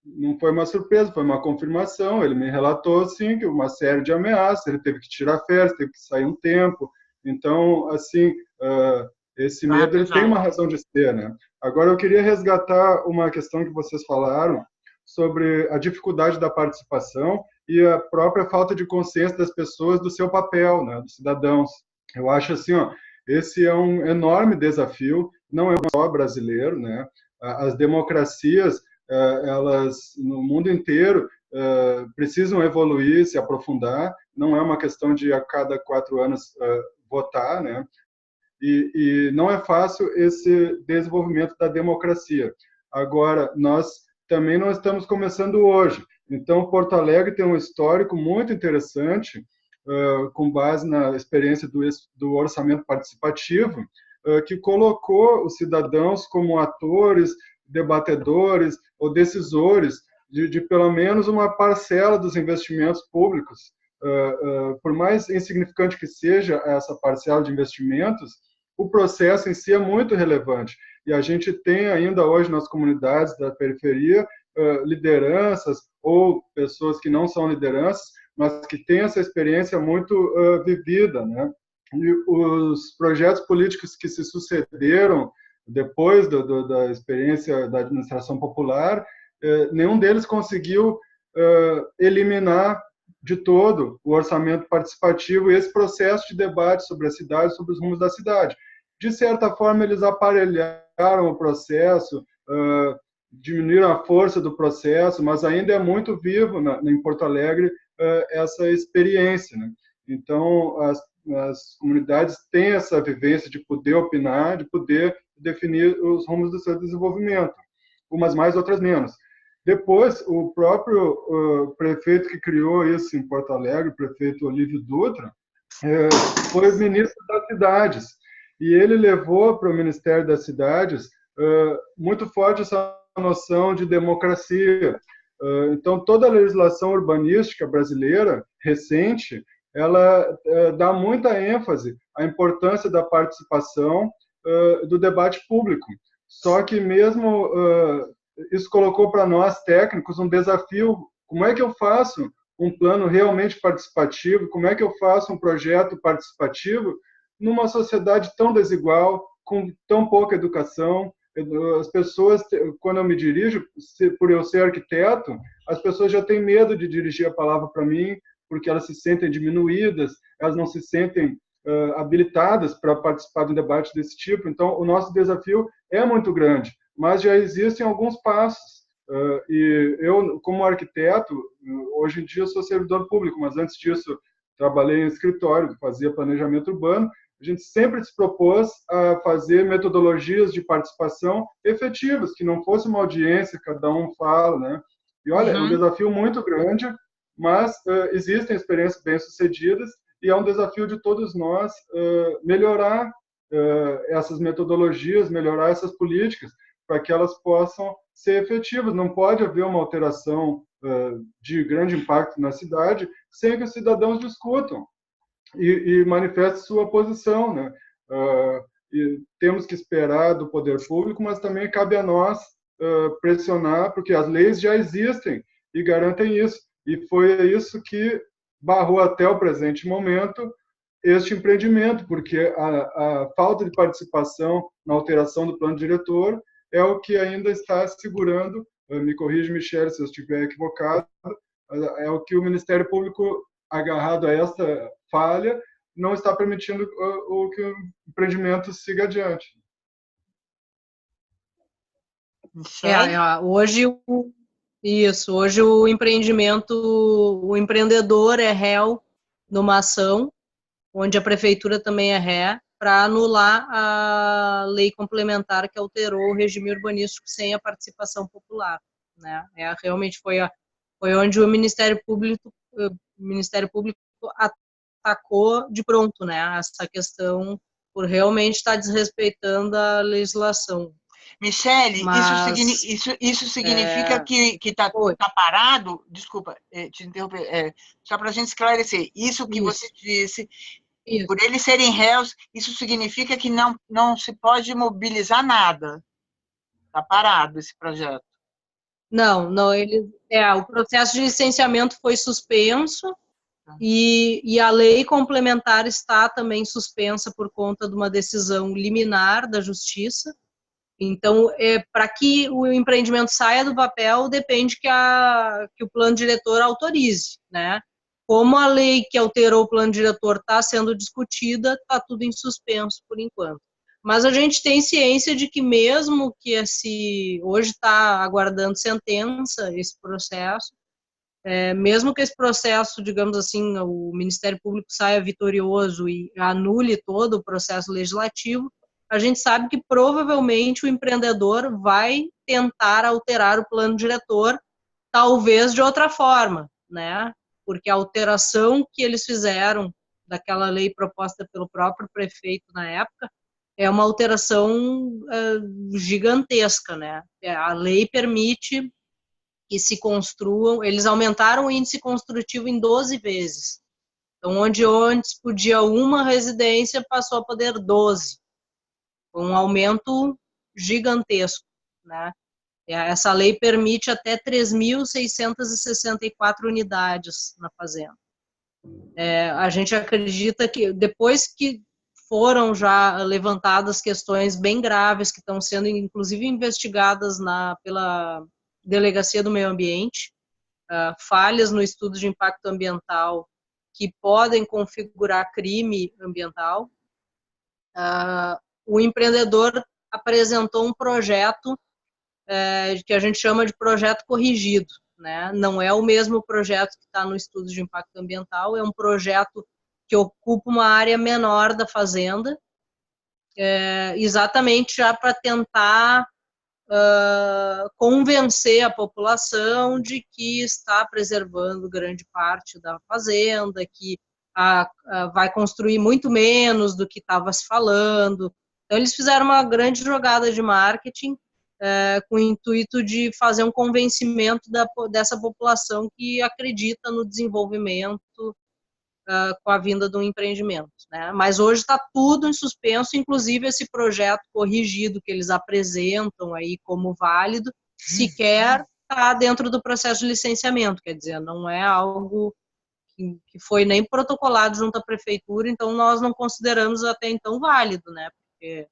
não foi uma surpresa, foi uma confirmação. Ele me relatou, assim, que uma série de ameaças, ele teve que tirar férias, teve que sair um tempo. Então, assim, esse medo ele tem uma razão de ser, né? Agora, eu queria resgatar uma questão que vocês falaram sobre a dificuldade da participação e a própria falta de consciência das pessoas do seu papel, né, dos cidadãos. Eu acho assim, esse é um enorme desafio, não é só brasileiro, né? As democracias, elas no mundo inteiro precisam evoluir, se aprofundar. Não é uma questão de a cada 4 anos votar, né? E não é fácil esse desenvolvimento da democracia. Agora, nós também não estamos começando hoje. Então, Porto Alegre tem um histórico muito interessante, com base na experiência do orçamento participativo, que colocou os cidadãos como atores, debatedores ou decisores de pelo menos uma parcela dos investimentos públicos, por mais insignificante que seja essa parcela de investimentos, o processo em si é muito relevante. E a gente tem ainda hoje nas comunidades da periferia lideranças ou pessoas que não são lideranças, mas que têm essa experiência muito vivida, né? E os projetos políticos que se sucederam depois da experiência da administração popular, nenhum deles conseguiu eliminar de todo o orçamento participativo e esse processo de debate sobre a cidade, sobre os rumos da cidade. De certa forma, eles aparelharam o processo, diminuíram a força do processo, mas ainda é muito vivo em Porto Alegre essa experiência, né? Então, as comunidades têm essa vivência de poder opinar, de poder definir os rumos do seu desenvolvimento, umas mais, outras menos. Depois, o próprio prefeito que criou isso em Porto Alegre, o prefeito Olívio Dutra, foi ministro das cidades, e ele levou para o Ministério das Cidades muito forte essa noção de democracia. Então, toda a legislação urbanística brasileira recente, ela dá muita ênfase à importância da participação do debate público. Só que mesmo isso colocou para nós técnicos um desafio. Como é que eu faço um plano realmente participativo? Como é que eu faço um projeto participativo numa sociedade tão desigual, com tão pouca educação? As pessoas, quando eu me dirijo, por eu ser arquiteto, as pessoas já têm medo de dirigir a palavra para mim, porque elas se sentem diminuídas, elas não se sentem habilitadas para participar de um debate desse tipo. Então, o nosso desafio é muito grande, mas já existem alguns passos. E eu, como arquiteto, hoje em dia eu sou servidor público, mas antes disso trabalhei em escritório, fazia planejamento urbano. A gente sempre se propôs a fazer metodologias de participação efetivas, que não fosse uma audiência, cada um fala, né? E olha, é um desafio muito grande, mas existem experiências bem-sucedidas e é um desafio de todos nós melhorar essas metodologias, melhorar essas políticas, para que elas possam ser efetivas. Não pode haver uma alteração de grande impacto na cidade sem que os cidadãos discutam e manifestem sua posição, né? E temos que esperar do poder público, mas também cabe a nós pressionar, porque as leis já existem e garantem isso. E foi isso que barrou até o presente momento este empreendimento, porque a falta de participação na alteração do plano diretor é o que ainda está segurando, me corrija, Michele, se eu estiver equivocado, é o que o Ministério Público, agarrado a esta falha, não está permitindo que o empreendimento siga adiante. Hoje o o empreendedor é réu numa ação, onde a prefeitura também é ré, para anular a lei complementar que alterou o regime urbanístico sem a participação popular, né? Realmente foi onde o Ministério Público atacou de pronto, né? Essa questão por realmente estar desrespeitando a legislação. Michele, isso significa que está parado? Desculpa te interromper. Só para a gente esclarecer. Isso que você disse, por eles serem réus, isso significa que não se pode mobilizar nada. Está parado esse projeto. Não, o processo de licenciamento foi suspenso e a lei complementar está também suspensa por conta de uma decisão liminar da Justiça. Então, para que o empreendimento saia do papel, depende que o plano diretor autorize, né? Como a lei que alterou o plano diretor está sendo discutida, está tudo em suspenso por enquanto. Mas a gente tem ciência de que mesmo que hoje está aguardando sentença esse processo, mesmo que esse processo, digamos assim, o Ministério Público saia vitorioso e anule todo o processo legislativo, a gente sabe que provavelmente o empreendedor vai tentar alterar o plano diretor, talvez de outra forma, né? Porque a alteração que eles fizeram daquela lei proposta pelo próprio prefeito na época é uma alteração gigantesca, né? A lei permite que se construam, eles aumentaram o índice construtivo em 12 vezes. Então, onde antes podia uma residência, passou a poder 12. Um aumento gigantesco, né? Essa lei permite até 3.664 unidades na fazenda. A gente acredita que depois que foram já levantadas questões bem graves que estão sendo, inclusive, investigadas pela Delegacia do Meio Ambiente, falhas no estudo de impacto ambiental que podem configurar crime ambiental, o empreendedor apresentou um projeto que a gente chama de projeto corrigido, né? Não é o mesmo projeto que está no estudo de impacto ambiental, é um projeto que ocupa uma área menor da fazenda, exatamente já para tentar convencer a população de que está preservando grande parte da fazenda, que vai construir muito menos do que estava se falando. Então, eles fizeram uma grande jogada de marketing com o intuito de fazer um convencimento dessa população que acredita no desenvolvimento com a vinda do empreendimento, né? Mas hoje está tudo em suspenso, inclusive esse projeto corrigido que eles apresentam aí como válido, sequer está dentro do processo de licenciamento, quer dizer, não é algo que foi nem protocolado junto à prefeitura, então nós não consideramos até então válido, né? Porque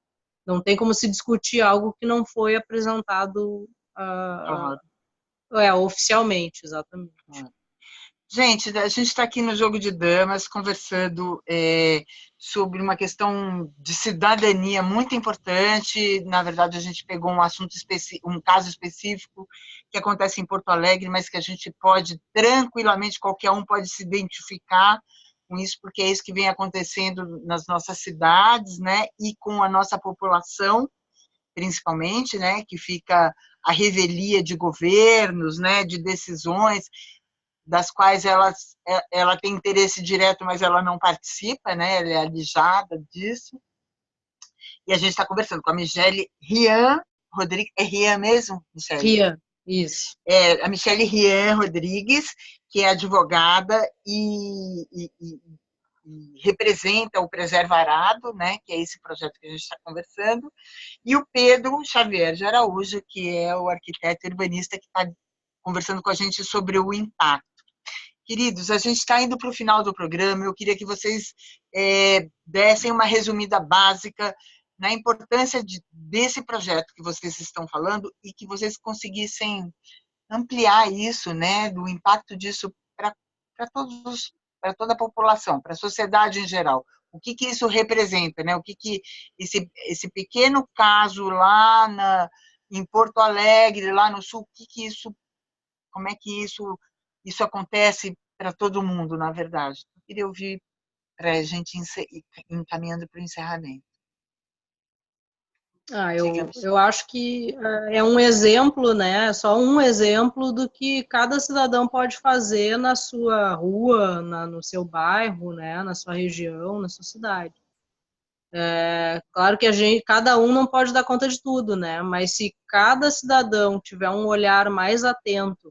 não tem como se discutir algo que não foi apresentado oficialmente, exatamente. Gente, a gente está aqui no Jogo de Damas conversando sobre uma questão de cidadania muito importante. Na verdade, a gente pegou um assunto um caso específico que acontece em Porto Alegre, mas que a gente pode tranquilamente, qualquer um pode se identificar com isso, porque é isso que vem acontecendo nas nossas cidades, né? E com a nossa população, principalmente, né? Que fica à revelia de governos, né? De decisões das quais ela tem interesse direto, mas ela não participa, né? Ela é alijada disso. E a gente está conversando com a Michele Rian Rodrigues. É Rian mesmo, Michele? Rian, isso. A Michele Rian Rodrigues, que é advogada e representa o Preserva Arado, né? Que é esse projeto que a gente está conversando. E o Pedro Xavier de Araújo, que é o arquiteto urbanista que está conversando com a gente sobre o impacto. Queridos, a gente está indo para o final do programa, eu queria que vocês dessem uma resumida básica na importância desse projeto que vocês estão falando e que vocês conseguissem ampliar isso, né, do impacto disso para toda a população, para a sociedade em geral. O que isso representa, né? O que esse pequeno caso lá em Porto Alegre, lá no sul, como é que isso acontece para todo mundo, na verdade. Eu queria ouvir para a gente ir encaminhando para o encerramento. Eu acho que é um exemplo, né? Só um exemplo do que cada cidadão pode fazer na sua rua, no seu bairro, né? Na sua região, na sua cidade. Claro que cada um não pode dar conta de tudo, né? Mas se cada cidadão tiver um olhar mais atento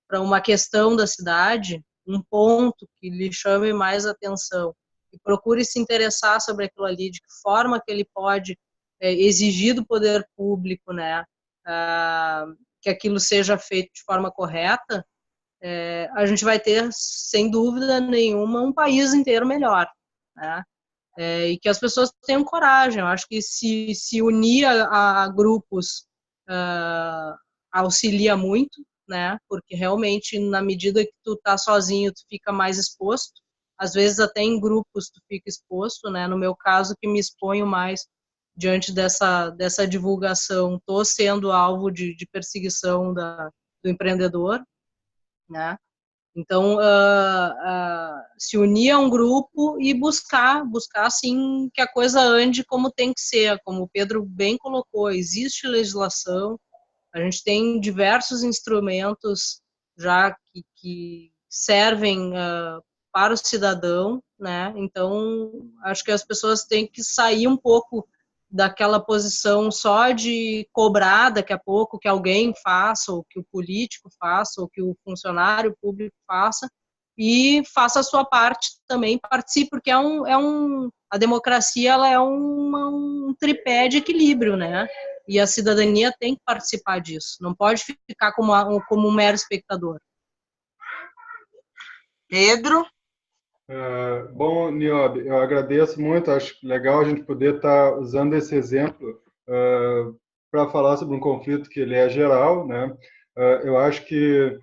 para uma questão da cidade, um ponto que lhe chame mais atenção, e procure se interessar sobre aquilo ali, de que forma que ele pode exigir do poder público, né, que aquilo seja feito de forma correta, a gente vai ter, sem dúvida nenhuma, um país inteiro melhor, né? E que as pessoas tenham coragem. Eu acho que se unir a grupos auxilia muito, né? Porque realmente, na medida que tu tá sozinho, tu fica mais exposto. Às vezes até em grupos tu fica exposto, né? No meu caso, que me exponho mais diante dessa divulgação, tô sendo alvo de perseguição do empreendedor, né? Então, se unir a um grupo e buscar assim, que a coisa ande como tem que ser, como o Pedro bem colocou, existe legislação, a gente tem diversos instrumentos já que servem para o cidadão, né? Então, acho que as pessoas têm que sair um pouco daquela posição só de cobrar daqui a pouco que alguém faça, ou que o político faça, ou que o funcionário público faça, e faça a sua parte também, participe, porque a democracia ela é um tripé de equilíbrio, né? E a cidadania tem que participar disso, não pode ficar como um mero espectador. Pedro? Bom, Niobe, eu agradeço muito, acho legal a gente poder estar usando esse exemplo para falar sobre um conflito que ele é geral, né? Eu acho que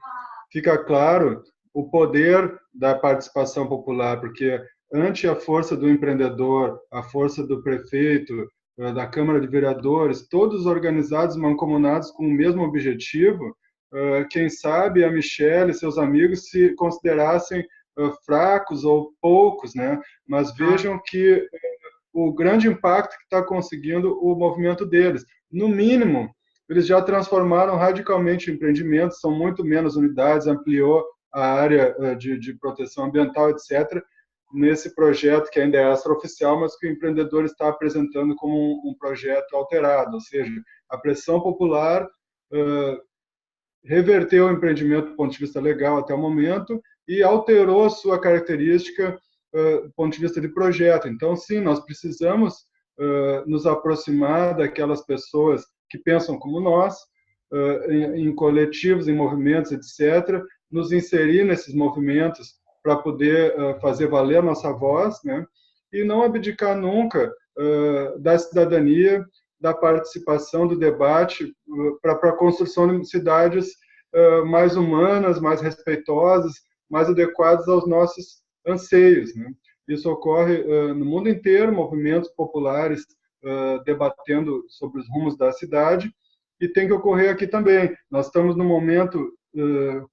fica claro o poder da participação popular, porque ante a força do empreendedor, a força do prefeito, da Câmara de Vereadores, todos organizados, mancomunados com o mesmo objetivo, quem sabe a Michelle e seus amigos se considerassem fracos ou poucos, né? Mas vejam que o grande impacto que está conseguindo o movimento deles. No mínimo, eles já transformaram radicalmente o empreendimento, são muito menos unidades, ampliou a área de proteção ambiental, etc., nesse projeto que ainda é extraoficial, mas que o empreendedor está apresentando como um projeto alterado, ou seja, a pressão popular reverteu o empreendimento do ponto de vista legal até o momento e alterou sua característica do ponto de vista de projeto. Então, sim, nós precisamos nos aproximar daquelas pessoas que pensam como nós, em coletivos, em movimentos, etc., nos inserir nesses movimentos para poder fazer valer a nossa voz, né? E não abdicar nunca da cidadania, da participação, do debate para a construção de cidades mais humanas, mais respeitosas, mais adequadas aos nossos anseios, né? Isso ocorre no mundo inteiro, movimentos populares debatendo sobre os rumos da cidade, e tem que ocorrer aqui também. Nós estamos num momento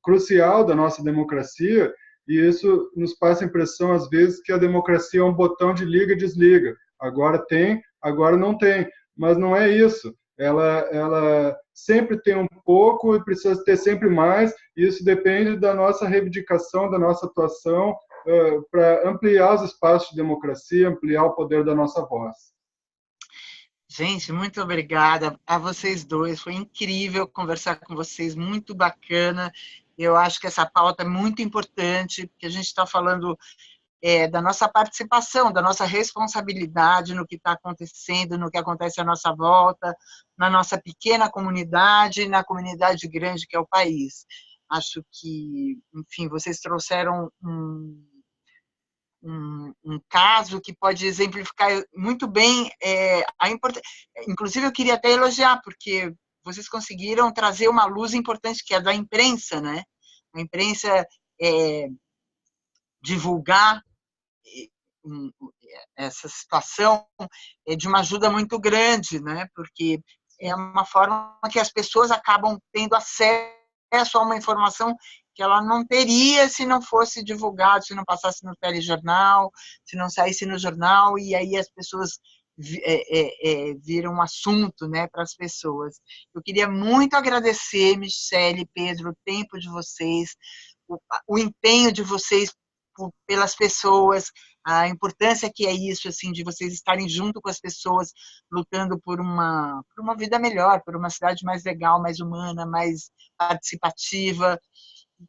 crucial da nossa democracia, e isso nos passa a impressão, às vezes, que a democracia é um botão de liga e desliga. Agora tem, agora não tem. Mas não é isso. Ela sempre tem um pouco e precisa ter sempre mais, e isso depende da nossa reivindicação, da nossa atuação para ampliar os espaços de democracia, ampliar o poder da nossa voz. Gente, muito obrigada a vocês dois. Foi incrível conversar com vocês, muito bacana. Eu acho que essa pauta é muito importante, porque a gente está falando da nossa participação, da nossa responsabilidade no que está acontecendo, no que acontece à nossa volta, na nossa pequena comunidade, na comunidade grande que é o país. Acho que, enfim, vocês trouxeram um caso que pode exemplificar muito bem a importância. Inclusive, eu queria até elogiar, porque vocês conseguiram trazer uma luz importante, que é a da imprensa, né? A imprensa divulgar essa situação é de uma ajuda muito grande, né? Porque é uma forma que as pessoas acabam tendo acesso a uma informação que ela não teria se não fosse divulgado, se não passasse no telejornal, se não saísse no jornal, e aí as pessoas viram um assunto, né, para as pessoas. Eu queria muito agradecer, Michelle, Pedro, o tempo de vocês, o empenho de vocês pelas pessoas, a importância que é isso, assim, de vocês estarem junto com as pessoas, lutando por uma vida melhor, por uma cidade mais legal, mais humana, mais participativa,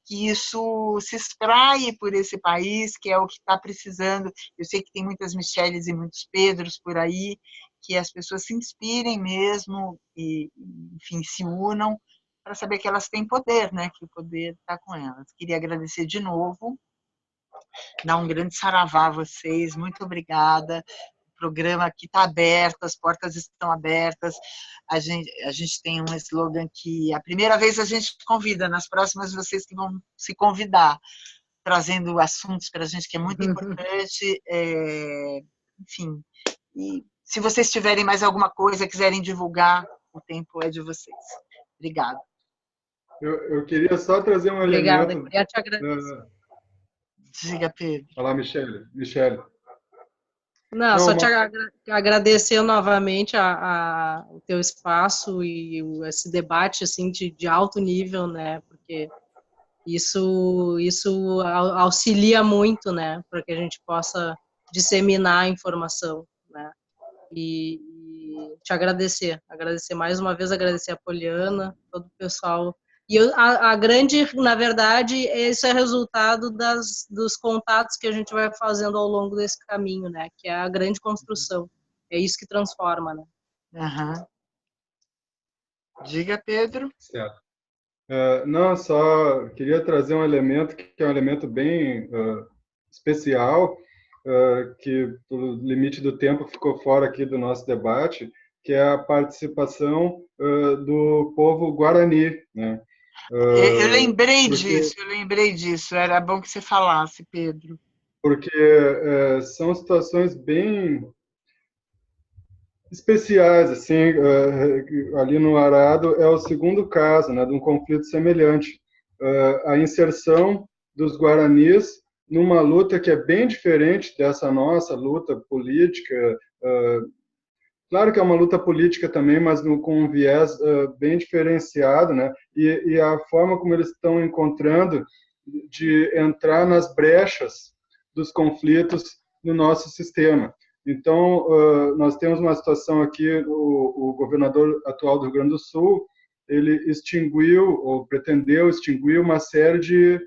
que isso se espraie por esse país, que é o que está precisando. Eu sei que tem muitas Michelles e muitos Pedros por aí, que as pessoas se inspirem mesmo e, enfim, se unam para saber que elas têm poder, né? Que o poder está com elas. Queria agradecer de novo, dar um grande saravá a vocês, muito obrigada. O programa aqui está aberto, as portas estão abertas. A gente tem um slogan que a primeira vez a gente convida, nas próximas vocês que vão se convidar, trazendo assuntos para a gente que é muito importante. Enfim, e se vocês tiverem mais alguma coisa, quiserem divulgar, o tempo é de vocês. Obrigada. Eu queria só trazer um Obrigada, elemento. Eu queria te agradecer. Diga, Pedro. Olá, Michelle. Não, só te agradecer novamente o teu espaço e esse debate assim de alto nível, né? Porque isso auxilia muito, né? Para que a gente possa disseminar a informação, né? E te agradecer mais uma vez, agradecer a Poliana, todo o pessoal. E a grande, na verdade, esse é resultado dos contatos que a gente vai fazendo ao longo desse caminho, né? Que é a grande construção. É isso que transforma, né? Uhum. Diga, Pedro. Certo. Não, só queria trazer um elemento que é um elemento bem especial, que, pelo limite do tempo, ficou fora aqui do nosso debate, que é a participação do povo Guarani, né? Eu lembrei disso. Era bom que você falasse, Pedro. Porque são situações bem especiais, assim, ali no Arado é o segundo caso, né, de um conflito semelhante. A inserção dos guaranis numa luta que é bem diferente dessa nossa luta política. Claro que é uma luta política também, mas com um viés bem diferenciado, né? E a forma como eles estão encontrando de entrar nas brechas dos conflitos no nosso sistema. Então, nós temos uma situação aqui, o governador atual do Rio Grande do Sul, ele extinguiu, ou pretendeu extinguir, uma série de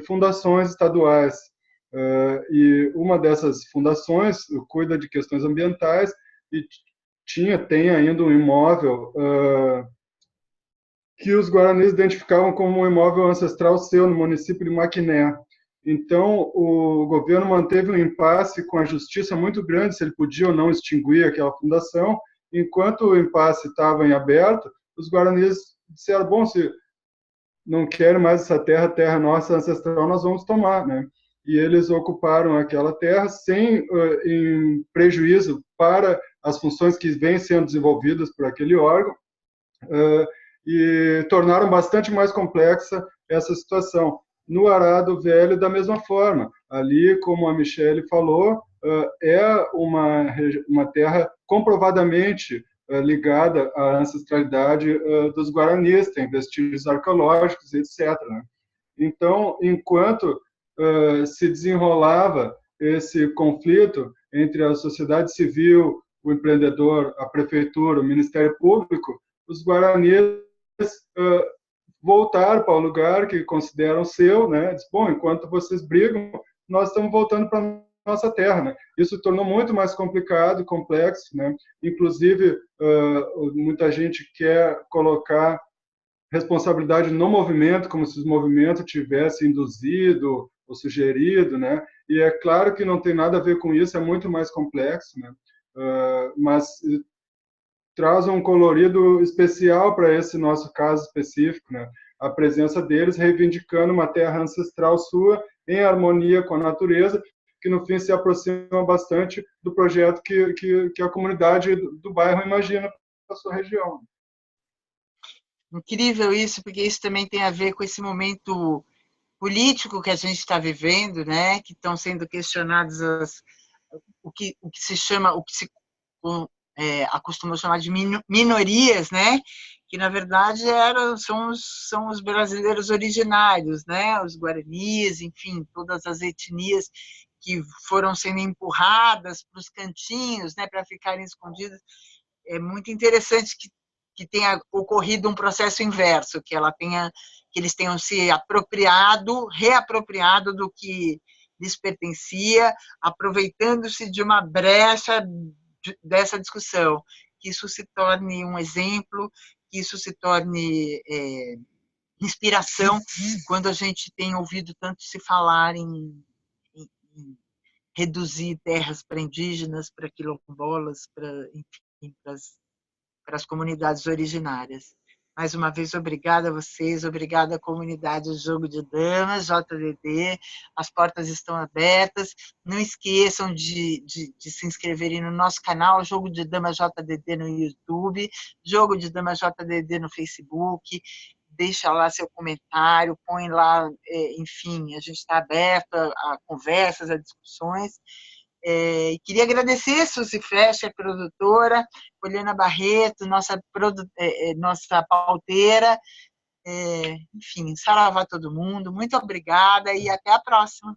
fundações estaduais. E uma dessas fundações cuida de questões ambientais e tem ainda um imóvel que os guaranis identificavam como um imóvel ancestral seu no município de Maquiné. Então, o governo manteve um impasse com a justiça muito grande se ele podia ou não extinguir aquela fundação. Enquanto o impasse estava em aberto, os guaranis disseram, bom, se não querem mais essa terra nossa ancestral, nós vamos tomar, né? E eles ocuparam aquela terra sem em prejuízo para as funções que vêm sendo desenvolvidas por aquele órgão, e tornaram bastante mais complexa essa situação. No Arado Velho, da mesma forma. Ali, como a Michele falou, é uma terra comprovadamente ligada à ancestralidade dos guaranis, tem vestígios arqueológicos, etc. Né? Então, enquanto se desenrolava esse conflito entre a sociedade civil, o empreendedor, a prefeitura, o Ministério Público, os guaranis voltaram para o lugar que consideram seu, né? Diz, bom, enquanto vocês brigam, nós estamos voltando para nossa terra, né? Isso tornou muito mais complicado, complexo, né? Inclusive, muita gente quer colocar responsabilidade no movimento, como se o movimento tivesse induzido ou sugerido, né? E é claro que não tem nada a ver com isso, é muito mais complexo, né? Mas traz um colorido especial para esse nosso caso específico, né? A presença deles reivindicando uma terra ancestral sua em harmonia com a natureza, que no fim se aproxima bastante do projeto que a comunidade do bairro imagina para a sua região. Incrível isso, porque isso também tem a ver com esse momento político que a gente está vivendo, né? Que estão sendo questionados o que se chama, o que se acostumou chamar de minorias, né? Que na verdade são os brasileiros originários, né? Os guaranis, enfim, todas as etnias que foram sendo empurradas para os cantinhos, né? Para ficarem escondidas. É muito interessante que tenha ocorrido um processo inverso, que eles tenham se reapropriado do que lhes pertencia, aproveitando-se de uma brecha dessa discussão, que isso se torne um exemplo, que isso se torne inspiração, quando a gente tem ouvido tanto se falar em reduzir terras para indígenas, para quilombolas, enfim, para as comunidades originárias. Mais uma vez, obrigada a vocês, obrigada à comunidade Jogo de Damas, JDD, as portas estão abertas, não esqueçam de se inscreverem no nosso canal, Jogo de Damas JDD no YouTube, Jogo de Damas JDD no Facebook, deixa lá seu comentário, põe lá, enfim, a gente está aberto a conversas, a discussões. Queria agradecer a Suzy Flecha, produtora, Poliana Barreto, nossa pauteira, enfim, saravá todo mundo, muito obrigada e até a próxima.